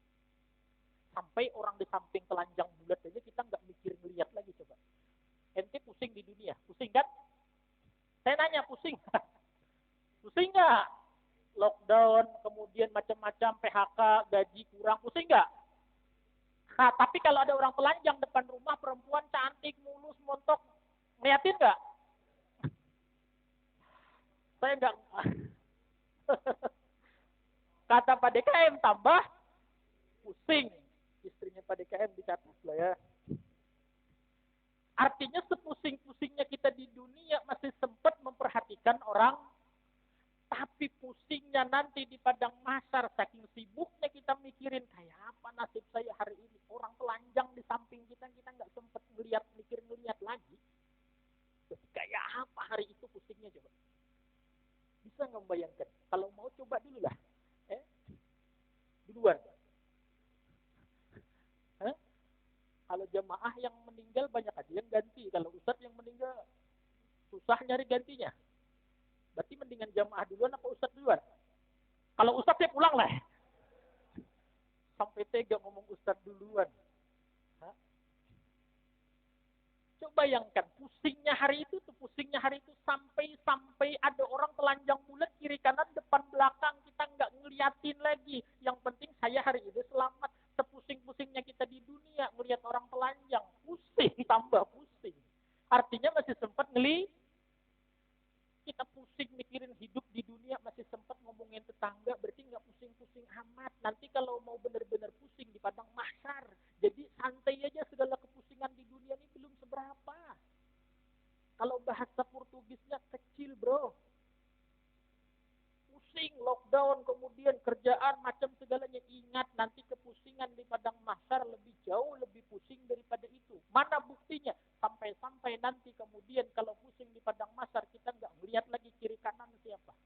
A: Sampai orang di samping telanjang bulat aja kita nggak mikir ngeliat lagi coba. Ente pusing di dunia, pusing kan? Saya nanya pusing, pusing nggak? Lockdown, kemudian macam-macam PHK, gaji kurang, pusing nggak? Nah, tapi kalau ada orang telanjang depan rumah, perempuan cantik, mulus, montok, ngeliatin nggak? Saya nggak. Kata Pak DKM tambah pusing. Istrinya Pak DKM dicatat lah ya. Artinya sepusing-pusingnya kita di dunia masih sempat memperhatikan orang, tapi pusingnya nanti di padang mahsyar, saking sibuknya kita mikirin kayak apa nasib saya hari ini. Orang telanjang di samping kita nggak sempat mikir ngeliat lagi. Jadi kayak apa hari itu pusingnya coba. Bisa nggak membayangkan? Kalau mau coba dulu lah. Duluan. Kalau jamaah yang meninggal banyak aja yang ganti. Kalau ustadz yang meninggal susah nyari gantinya. Berarti mendingan jamaah duluan apa ustadz duluan? Kalau ustadz ya pulang lah. Sampai tega ngomong ustadz duluan. Coba bayangkan pusingnya hari itu sampai ada orang telanjang bulat kiri kanan depan belakang, kita nggak ngeliatin lagi. Yang penting saya hari ini selamat. Sepusing-pusingnya kita di dunia ngelihat orang telanjang, pusing tambah pusing. Artinya masih sempat kita pusing mikirin hidup di dunia, masih sempat ngomongin tetangga, berarti nggak pusing-pusing amat. Nanti kalau mau benar-benar pusing bahasa Portugisnya kecil, bro. Pusing, lockdown, kemudian kerjaan, macam segalanya. Ingat, nanti kepusingan di padang mahsyar lebih jauh, lebih pusing daripada itu. Mana buktinya? Sampai-sampai nanti kemudian kalau pusing di padang mahsyar, kita nggak melihat lagi kiri kanan siapa.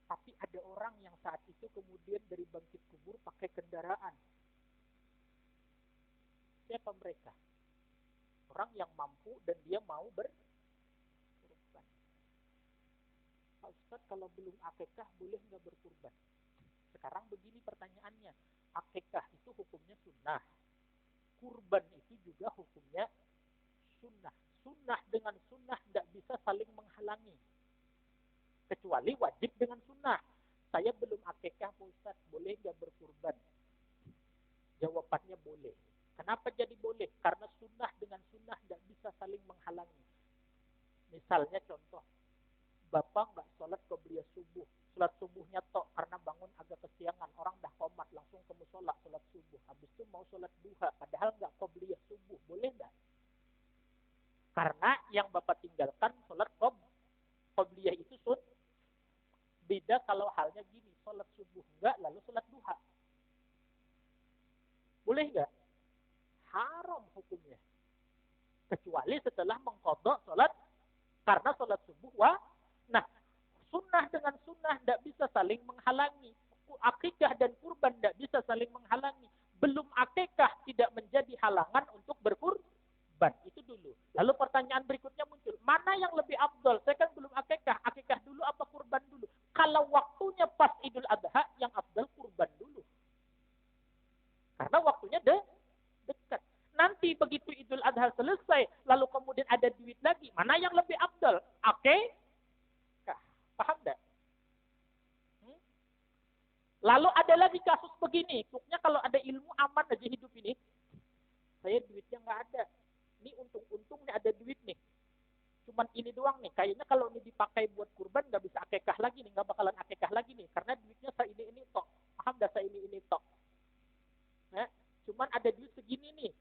A: Tapi ada orang yang saat itu kemudian dari bangkit kubur pakai kendaraan. Siapa mereka? Orang yang mampu dan dia mau berkurban. Pak Ustadz, kalau belum akikah boleh nggak berkurban? Sekarang begini pertanyaannya. Akikah itu hukumnya sunnah. Kurban itu juga hukumnya sunnah. Sunnah dengan sunnah tidak bisa saling menghalangi. Kecuali wajib dengan sunnah. Saya belum akikah, Pak Ustadz, boleh nggak berkurban? Jawabannya boleh. Kenapa jadi boleh? Karena sunnah dengan sunnah tidak bisa saling menghalangi. Misalnya contoh, Bapak nggak sholat qobliyah subuh. Sholat subuhnya tok karena bangun agak kesiangan. Orang dah komat, langsung ke musola sholat subuh. Habis itu mau sholat duha, padahal nggak qobliyah subuh. Boleh nggak? Karena yang Bapak tinggalkan sholat qobliyah itu sunnah. Beda kalau halnya gini, sholat subuh enggak, lalu sholat duha. Boleh nggak? Haram hukumnya. Kecuali setelah mengqadha sholat, karena sholat subuh nah, sunnah dengan sunnah tidak bisa saling menghalangi. Akikah dan kurban tidak bisa saling menghalangi. Belum akikah tidak menjadi halangan untuk berkurban. Itu dulu. Lalu pertanyaan berikutnya muncul. Mana yang lebih afdal? Saya kan belum akikah. Akikah dulu apa kurban dulu? Kalau waktunya pas Idul Adha, yang afdal kurban dulu. Karena waktunya dekat. Nanti begitu Idul Adha selesai, lalu kemudian ada duit lagi. Mana yang lebih afdal? Akikah. Paham tak? Lalu ada lagi kasus begini. Pokoknya kalau ada ilmu aman aja hidup ini. Saya duitnya nggak ada. Ini untung-untungnya ada duit nih. Cuman ini doang nih. Kayaknya kalau ini dipakai buat kurban nggak bisa akikah lagi nih. Nggak bakalan akikah lagi nih. Karena duitnya saya ini tok. Paham dah, saya ini tok. Cuman ada duit segini nih.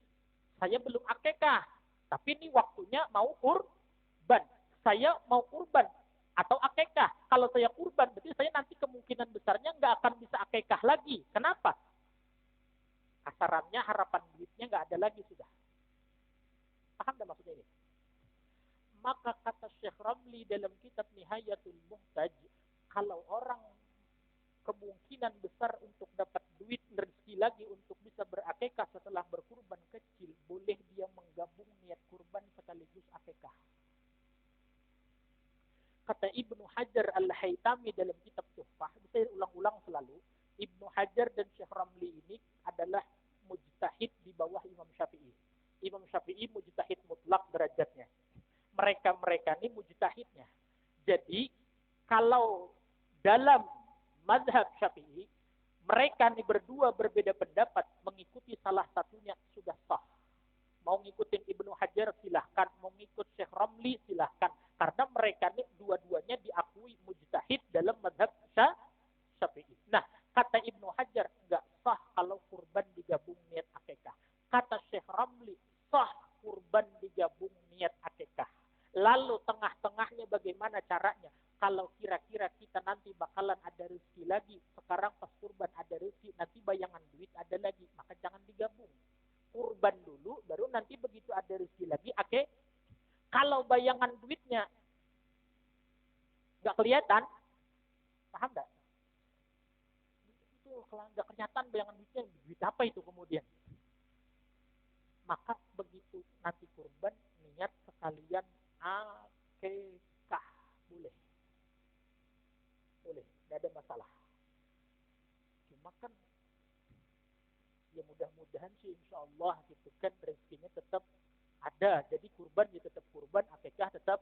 A: Saya belum akikah. Tapi ini waktunya mau kurban. Saya mau kurban atau akikah. Kalau saya kurban, berarti saya nanti kemungkinan besarnya nggak akan bisa akikah lagi. Kenapa? Kasarannya harapan duitnya nggak ada lagi sudah. Paham tak maksudnya ini? Maka kata Syekh Ramli dalam kitab Nihayatul Muhtaj, kalau orang kemungkinan besar untuk dapat duit rezeki lagi untuk bisa berakikah setelah berkurban kecil, boleh dia menggabung niat kurban sekaligus akikah. Kata Ibnu Hajar Al-Haytami dalam kitab Tuhfah, saya ulang-ulang selalu, Ibnu Hajar dan Syekh Ramli ini adalah mujtahid di bawah Imam Syafi'i. Imam Syafi'i mujtahid mutlak derajatnya. Mereka ini mujtahidnya. Jadi kalau dalam mazhab Syafi'i, mereka ini berdua berbeda pendapat, mengikuti salah satunya sudah sah. Mau ngikutin Ibnu Hajar silahkan, mau ngikut Syekh Ramli silahkan. Karena mereka ini dua-duanya diakui mujtahid dalam mazhab Syafi'i. Nah, kata Ibnu Hajar, enggak sah kalau kurban digabung niat akikah. Kata Syekh Ramli, sah kurban digabung niat akikah. Lalu tengah-tengahnya bagaimana caranya? Kalau kira-kira kita nanti bakalan ada rezeki lagi, sekarang pas kurban ada rezeki, nanti bayangan duit ada lagi, maka jangan digabung. Kurban dulu, baru nanti begitu ada rezeki lagi, kalau bayangan duitnya nggak kelihatan, paham nggak? Itu kalau nggak kelihatan bayangan duitnya, duit apa itu kemudian? Maka begitu nanti kurban, niat sekalian akikah, boleh. Boleh, tidak ada masalah. Cuma kan ya mudah-mudahan sih insya Allah gitu kan rezekinya tetap ada. Jadi kurban ya tetap kurban, akikah tetap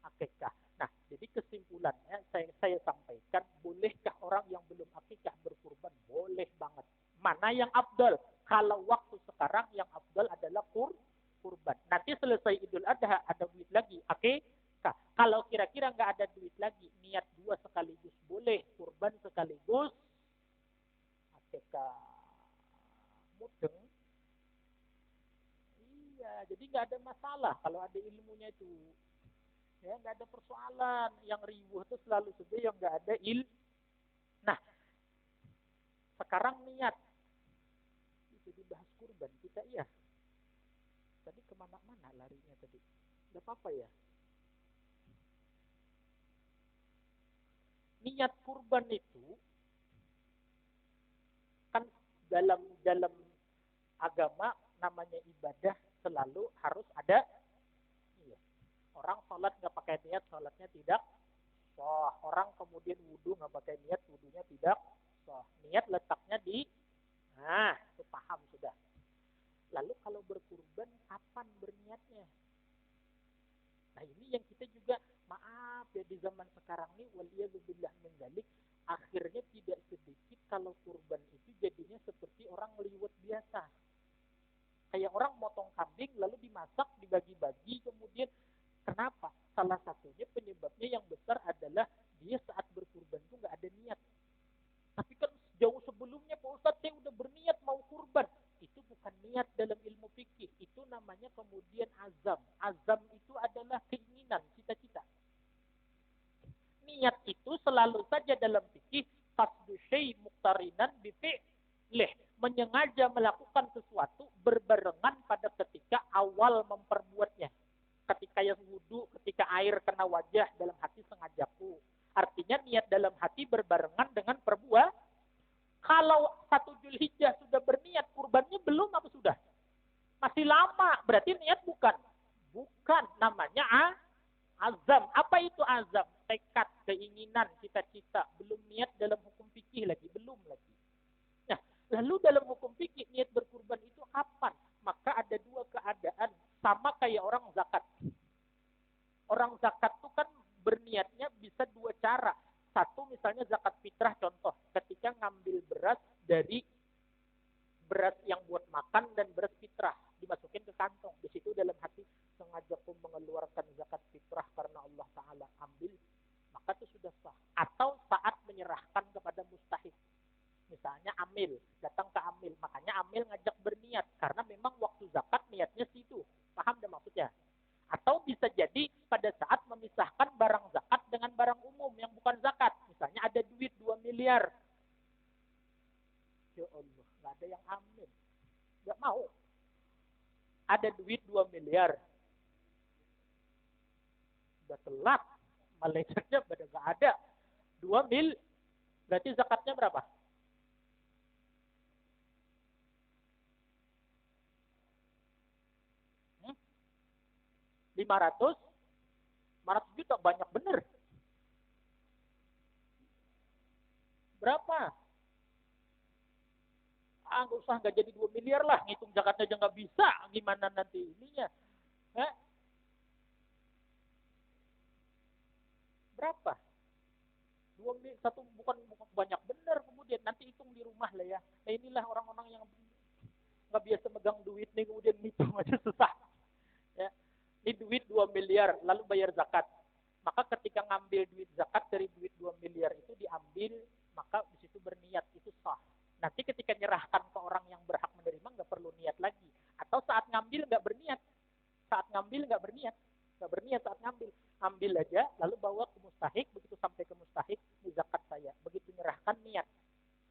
A: akikah. Nah, jadi kesimpulannya saya sampaikan, bolehkah orang yang belum akikah berkurban? Boleh banget. Mana yang afdal? Kalau waktu sekarang yang afdal adalah kurban. Nanti selesai Idul Adha ada duit lagi, akikah. Kalau kira-kira nggak ada duit lagi, niat dua sekaligus boleh, kurban sekaligus akikah. Mudeng. Iya, Jadi nggak ada masalah kalau ada ilmunya itu. Ya, nggak ada persoalan. Yang ribuh itu selalu saja yang nggak ada Nah, sekarang niat. Itu dibahas kurban kita, iya. Tadi kemana-mana larinya tadi. Nggak apa-apa ya. Niat kurban itu kan dalam dalam agama namanya ibadah selalu harus ada. Iya. Orang sholat nggak pakai niat, sholatnya tidak sah. Orang kemudian wudhu nggak pakai niat, wudhunya tidak sah. Niat letaknya di, nah itu paham sudah. Lalu kalau berkurban kapan berniatnya? Nah ini yang kita juga maaf ya di zaman sekarang ini waliyadzubillah min dzalik, akhirnya tidak sedikit kalau kurban itu jadinya seperti orang ngeliwet biasa. Kayak orang motong kambing lalu dimasak, dibagi-bagi, kemudian kenapa? Salah satunya penyebabnya yang besar adalah dia saat berkurban itu nggak ada niat. Tapi kan jauh sebelumnya Pak Ustadz saya udah berniat mau kurban. Itu bukan niat dalam ilmu fikih. Itu namanya kemudian azam. Azam itu adalah keinginan, cita-cita. Niat itu selalu saja dalam fikih qasdu syai' muqtarinan bi fi'lih. Menyengaja melakukan sesuatu berbarengan pada ketika awal memperbuatnya. Ketika yang wudhu, ketika air kena wajah, dalam hati sengajaku. Artinya niat dalam hati berbarengan dengan perbuatan. Kalau 1 Zulhijjah sudah berniat, kurbannya belum apa sudah? Masih lama, berarti niat bukan. Bukan, namanya azam. Apa itu azam? Tekad, keinginan, cita-cita. Belum niat dalam hukum fikih lagi, belum lagi. Nah, lalu dalam hukum fikih niat berkurban itu kapan? Maka ada dua keadaan, sama kayak orang zakat. Orang zakat itu kan berniatnya bisa dua cara. Satu misalnya zakat fitrah contoh, ketika ngambil beras dari beras yang buat makan dan beras fitrah dimasukin ke kantong. Di situ dalam hati sengaja pun mengeluarkan zakat fitrah karena Allah Ta'ala ambil, maka itu sudah sah. Atau saat menyerahkan kepada mustahik. Misalnya amil, datang ke amil. Makanya amil ngajak berniat. Karena memang waktu zakat niatnya situ. Paham dah maksudnya? Atau bisa jadi pada saat memisahkan barang zakat dengan barang umum yang bukan zakat. Misalnya ada duit 2 miliar. Ya Allah, nggak ada yang amin. Nggak mau. Ada duit 2 miliar. Udah telat. Malaikatnya pada nggak ada. 2 mil. Berarti zakatnya berapa? Hmm? 500 juta, banyak bener. Berapa? Nggak usah, nggak jadi 2 miliar lah. Ngitung zakatnya aja nggak bisa. Gimana nanti ininya? Berapa? 2 miliar, satu bukan banyak bener. Kemudian nanti hitung di rumah lah ya. Nah inilah orang-orang yang nggak biasa megang duit nih, kemudian hitung aja susah. Ya. Ini duit 2 miliar, lalu bayar zakat. Maka ketika ngambil duit zakat dari duit 2 miliar itu diambil, maka di situ berniat, itu sah. Nanti ketika nyerahkan ke orang yang berhak menerima, nggak perlu niat lagi. Atau saat ngambil nggak berniat. Saat ngambil nggak berniat. Nggak berniat saat ngambil. Ambil aja, lalu bawa ke mustahik. Begitu sampai ke mustahik, ini zakat saya. Begitu nyerahkan, niat.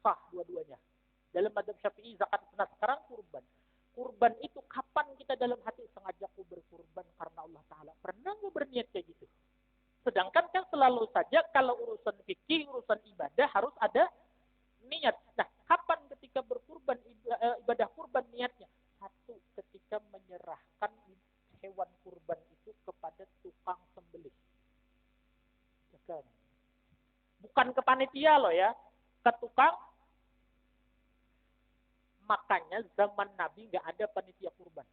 A: Sah dua-duanya. Dalam madzhab Syafi'i zakat. Nah sekarang kurban. Kurban itu kapan kita dalam hati sengaja aku berkurban karena Allah Ta'ala. Pernah nggak berniat kayak gitu? Sedangkan kan selalu saja kalau urusan fikih, urusan ibadah harus ada niat. Nah, kapan ketika berkurban, ibadah kurban niatnya? Satu, ketika menyerahkan hewan kurban itu kepada tukang sembelih. Bukan ke panitia loh ya, ke tukang. Makanya zaman Nabi nggak ada panitia kurban.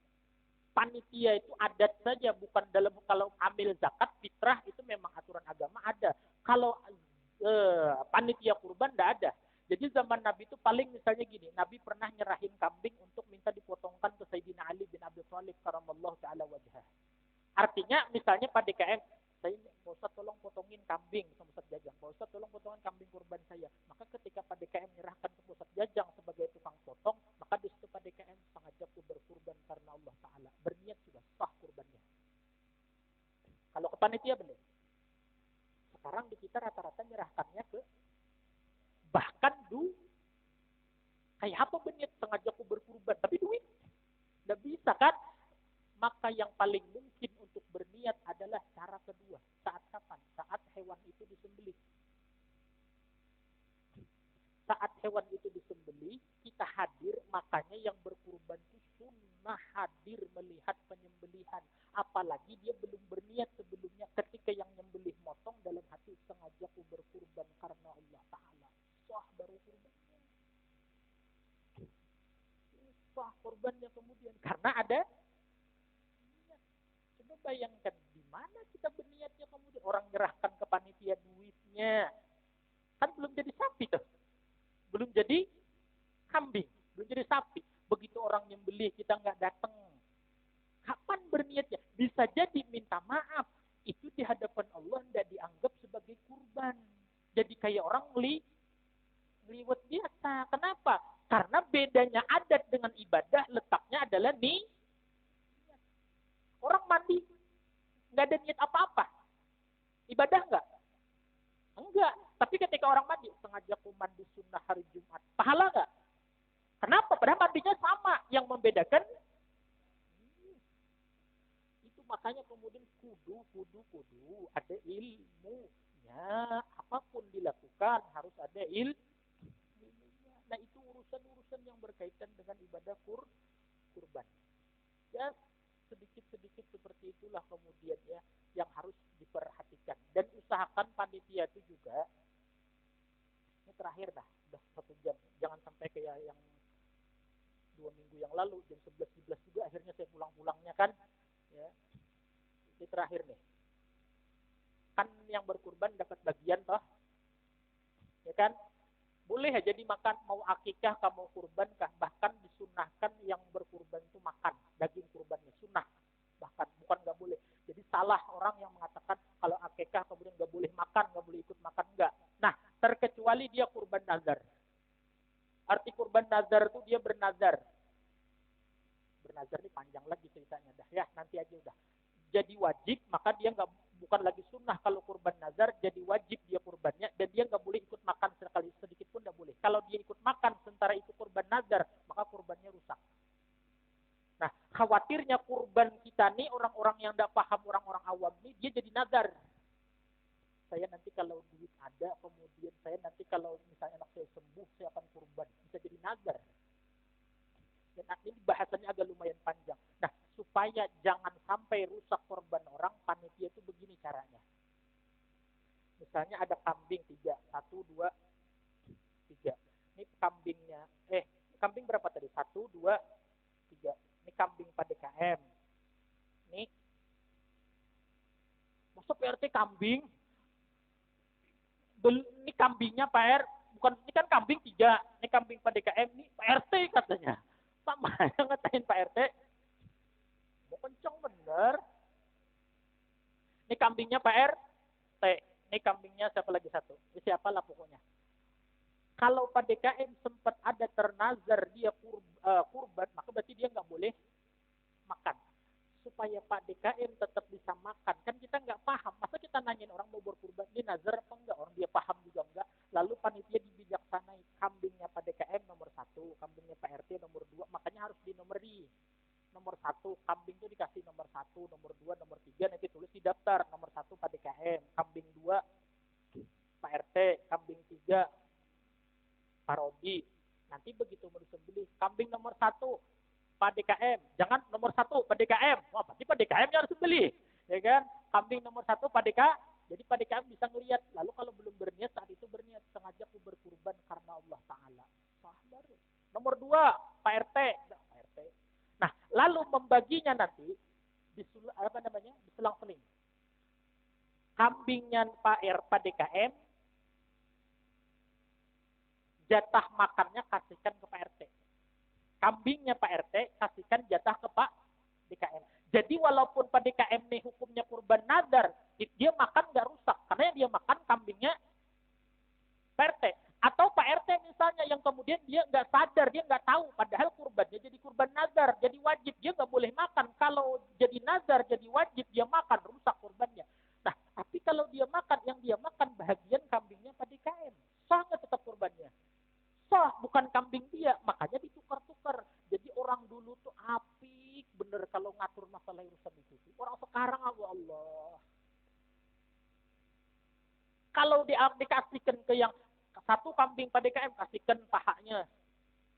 A: Panitia itu adat saja, bukan dalam, kalau ambil zakat fitrah itu memang aturan agama ada. Kalau panitia kurban nggak ada. Jadi zaman Nabi itu paling misalnya gini, Nabi pernah nyerahin kambing untuk minta dipotongkan ke Sayyidina Ali bin Abi Thalib karamallahu ta'ala wajhah. Artinya misalnya Pak DKM, saya Pak Ustaz tolong potongin kambing sama Ustaz Jajang. Pak Ustaz tolong potongin kambing kurban saya. Maka ketika Pak DKM menyerahkan ke Ustaz Jajang sebagai tukang potong, maka di situ Pak DKM sengaja berkurban karena Allah Ta'ala. Berniat sudah. panitia belum. Sekarang di kita rata-rata nyerahkannya ke bahkan kayak apa berniat sengaja aku berkurban tapi duit nggak bisa kan? Maka yang paling mungkin untuk berniat adalah cara kedua. Saat kapan? Saat hewan itu disembelih. Saat hewan itu disembelih, kita hadir, makanya yang berkurban itu sunnah hadir melihat penyembelihan. Apalagi dia belum berniat sebelumnya. Ketika yang nyembelih motong dalam hati sengaja aku berkurban karena Allah Ta'ala. Sah baru kurbannya. Sah kurbannya kemudian. Karena ada niat. Coba bayangkan di mana kita berniatnya kemudian. Orang nyerahkan ke panitia duitnya. Kan belum jadi sapi tuh. Belum jadi kambing, belum jadi sapi. Begitu orang nyembelih kita nggak datang. Kapan berniatnya? Bisa jadi minta maaf. Itu di hadapan Allah tidak dianggap sebagai kurban. Jadi kayak orang ngeliwat biasa. Kenapa? Karena bedanya adat dengan ibadah letaknya adalah niat. Orang mandi nggak ada niat apa-apa. Ibadah nggak? Enggak. Tapi ketika orang mandi, sengaja aku mandi sunnah hari Jumat. Pahala nggak? Kenapa? Padahal mandinya sama. Yang membedakan, itu makanya kemudian kudu. Ada ilmunya. Apapun dilakukan, harus ada ilmunya. Nah itu urusan-urusan yang berkaitan dengan ibadah kurban. Ya, sedikit-sedikit seperti itulah kemudian ya yang harus diperhatikan. Dan usahakan panitia itu juga, ini terakhir dah, udah 1 jam. Jangan sampai kayak yang 2 minggu yang lalu, jam 11 juga akhirnya saya pulang-pulangnya kan. Ya. Ini terakhir nih. Kan yang berkurban dapat bagian toh. Ya kan? Boleh aja dimakan, mau akikah, kamu kurban kah. Bahkan disunahkan yang berkurban itu makan daging kurbannya, sunnah. Bahkan bukan nggak boleh. Jadi salah orang yang mengatakan kalau akikah kemudian nggak boleh makan, nggak boleh ikut makan, nggak. Nah, terkecuali dia kurban nazar. Arti kurban nazar itu dia bernazar. Bernazar ini panjang lagi ceritanya dah ya, nanti aja udah. Jadi wajib, maka dia nggak, bukan lagi sunnah kalau kurban nazar, jadi wajib dia kurbannya dan dia nggak boleh ikut makan sekali sedikit pun nggak boleh. Kalau dia ikut makan sementara itu kurban nazar, maka kurbannya rusak. Nah, khawatirnya kurban kita nih orang-orang yang tidak paham, orang-orang awam nih, dia jadi nazar. Saya nanti kalau duit ada, kemudian saya nanti kalau misalnya anak saya sembuh, saya akan kurban. Bisa jadi nazar. Dan ini bahasanya agak lumayan panjang. Nah, supaya jangan sampai rusak korban orang, panitia itu begini caranya. Misalnya ada kambing 3, 1, 2, 3. Ini kambingnya, kambing berapa tadi? 1, 2, 3. Ini kambing pada KM. Masa PRT kambing? Ini kambingnya PR, bukan, ini kan kambing 3. Ini kambing pada KM, ini PRT katanya. Sama yang ngatain Pak RT. Mau kenceng bener. Ini kambingnya Pak RT. Ini kambingnya siapa lagi satu? Ini siapalah pokoknya. Kalau Pak DKM sempat ada ternazar dia kurban, maka berarti dia nggak boleh makan. Supaya Pak DKM tetap bisa makan. Kan kita nggak paham. Masa kita nanyain orang mau berkurban, ini nazar apa enggak? Orang dia paham juga enggak. Lalu panitia dibijaksanai. Kambingnya Pak DKM nomor 1, kambingnya Pak RT nomor 2. Makanya harus dinomori. Nomor 1, kambing itu dikasih nomor 1, nomor 2, nomor 3. Nanti tulis di daftar. Nomor 1 Pak DKM. Kambing 2 Pak RT. Kambing 3 Pak Rodi. Nanti begitu mau disembelih. Kambing nomor 1 Pak DKM, jangan nomor 1 Pak DKM. Wah, pasti Pak DKM yang harus beli, ya kan? Kambing nomor 1 Pak DK, jadi Pak DKM bisa ngelihat. Lalu kalau belum berniat, saat itu berniat sengaja aku berkurban karena Allah Taala. Sah baru. Nomor 2 Pak RT, Pak RT. Nah, lalu membaginya nanti diselang-seling. Kambingnya Pak DKM, jatah makannya kasihkan ke Pak RT. Kambingnya Pak RT kasihkan jatah ke Pak DKM. Jadi walaupun Pak DKM nih hukumnya kurban nazar, dia makan nggak rusak karena yang dia makan kambingnya Pak RT. Atau Pak RT misalnya yang kemudian dia nggak sadar, dia nggak tahu padahal kurbannya jadi kurban nazar, jadi wajib dia nggak boleh makan. Kalau jadi nazar jadi wajib dia makan, rusak kurbannya. bener kalau ngatur masalah urusan itu. Orang sekarang Allah. Kalau dikasihkan ke yang satu kambing pada DKM, kasihkan pahanya.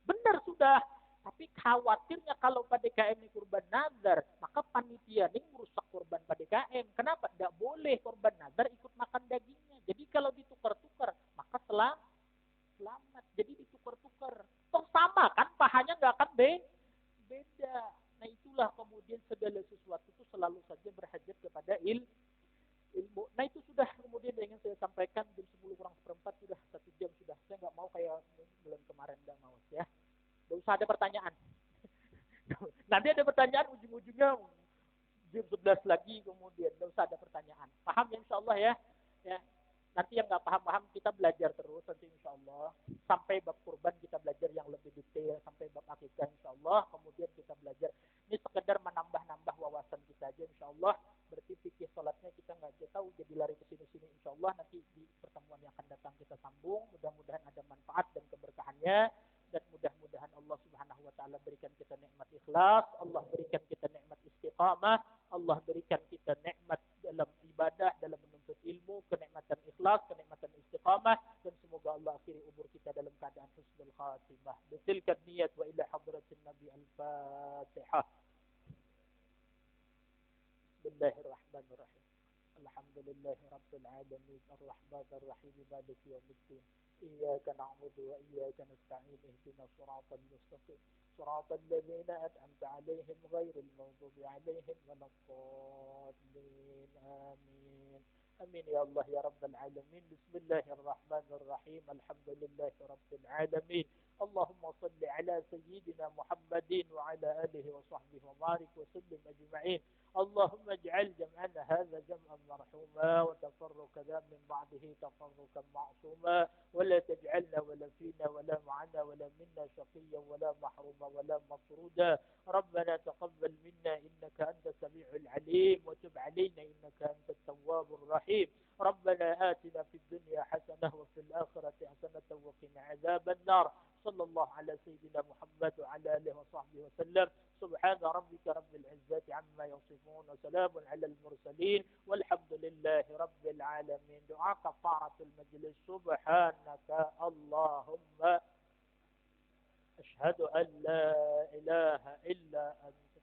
A: Benar sudah. Tapi khawatirnya kalau pada DKM ini kurban nazar, maka panitia ini merusak kurban pada DKM. Kenapa? Tidak boleh kurban nazar ikut makan dagingnya. Jadi kalau ditukar-tukar, maka selamat. Jadi ditukar-tukar. Toh sama kan, pahanya nggak akan beda. Nah itulah kemudian segala sesuatu itu selalu saja berhajat kepada ilmu. Nah itu sudah kemudian yang ingin saya sampaikan jam 10 kurang seperempat sudah 1 jam sudah. Saya nggak mau kayak bulan kemarin, nggak mau ya. Nggak usah ada pertanyaan. Nanti ada pertanyaan ujung-ujungnya jam 11 lagi kemudian. Nggak usah ada pertanyaan. Paham ya insya Allah ya? Ya. Nanti yang nggak paham-paham kita belajar terus nanti insya Allah. Sampai bab kurban kita belajar yang lebih detail. Sampai bab akikah insya Allah. Kemudian kita belajar. Ini sekedar menambah-nambah wawasan kita aja insya Allah. Berarti fikih sholatnya kita nggak tahu jadi lari ke sini-sini insya Allah. Nanti di pertemuan yang akan datang kita sambung. Mudah-mudahan ada manfaat dan keberkahannya. Dan mudah-mudahan Allah Subhanahu wa taala berikan kita nikmat ikhlas, Allah berikan kita nikmat istiqamah, Allah berikan kita nikmat dalam ibadah, dalam menuntut ilmu, kenikmatan ikhlas, kenikmatan istiqamah, dan semoga Allah akhiri umur kita dalam keadaan husnul khatimah. Bitilka niyat wa ila hadratin Nabi al-Fatihah. Bismillahirrahmanirrahim. Alhamdulillahi rabbil alamin, arrahmanir rahim, maliki yaumiddin. إياك نعبد وإياك نستعين اهدنا الصراط المستقيم صراط الذين أنعمت عليهم غير المغضوب عليهم ولا الضالين آمين آمين يا الله يا رب العالمين بسم الله الرحمن الرحيم الحمد لله رب العالمين اللهم صل على سيدنا محمد وعلى آله وصحبه وبارك وسلم أجمعين اللهم اجعل جمعنا هذا جمعا مرحوما وتفرقنا من بعده تفرقا معصوما ولا تجعلنا ولا فينا ولا معنا ولا منا شقيا ولا محروما ولا مطرودا ربنا تقبل منا إنك أنت السميع العليم وتب علينا إنك أنت التواب الرحيم ربنا آتنا في الدنيا حسنة وفي الآخرة حسنة وقنا عذاب النار صلى الله على سيدنا محمد وعلى آله وصحبه وسلم سبحان ربك رب العزة عما يصفون وسلام على المرسلين والحمد لله رب العالمين دعاء كفارة المجلس سبحانك اللهم أشهد أن لا إله إلا أنت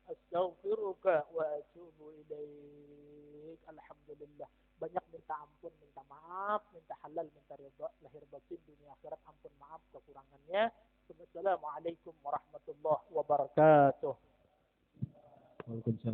A: أستغفرك وأتوب إليك الحمد لله banyak minta ampun, minta maaf, minta halal, minta ridha, lahir batin dunia akhirat, ampun maaf kekurangannya. Wassalamualaikum warahmatullahi wabarakatuh. Waalaikumsalam.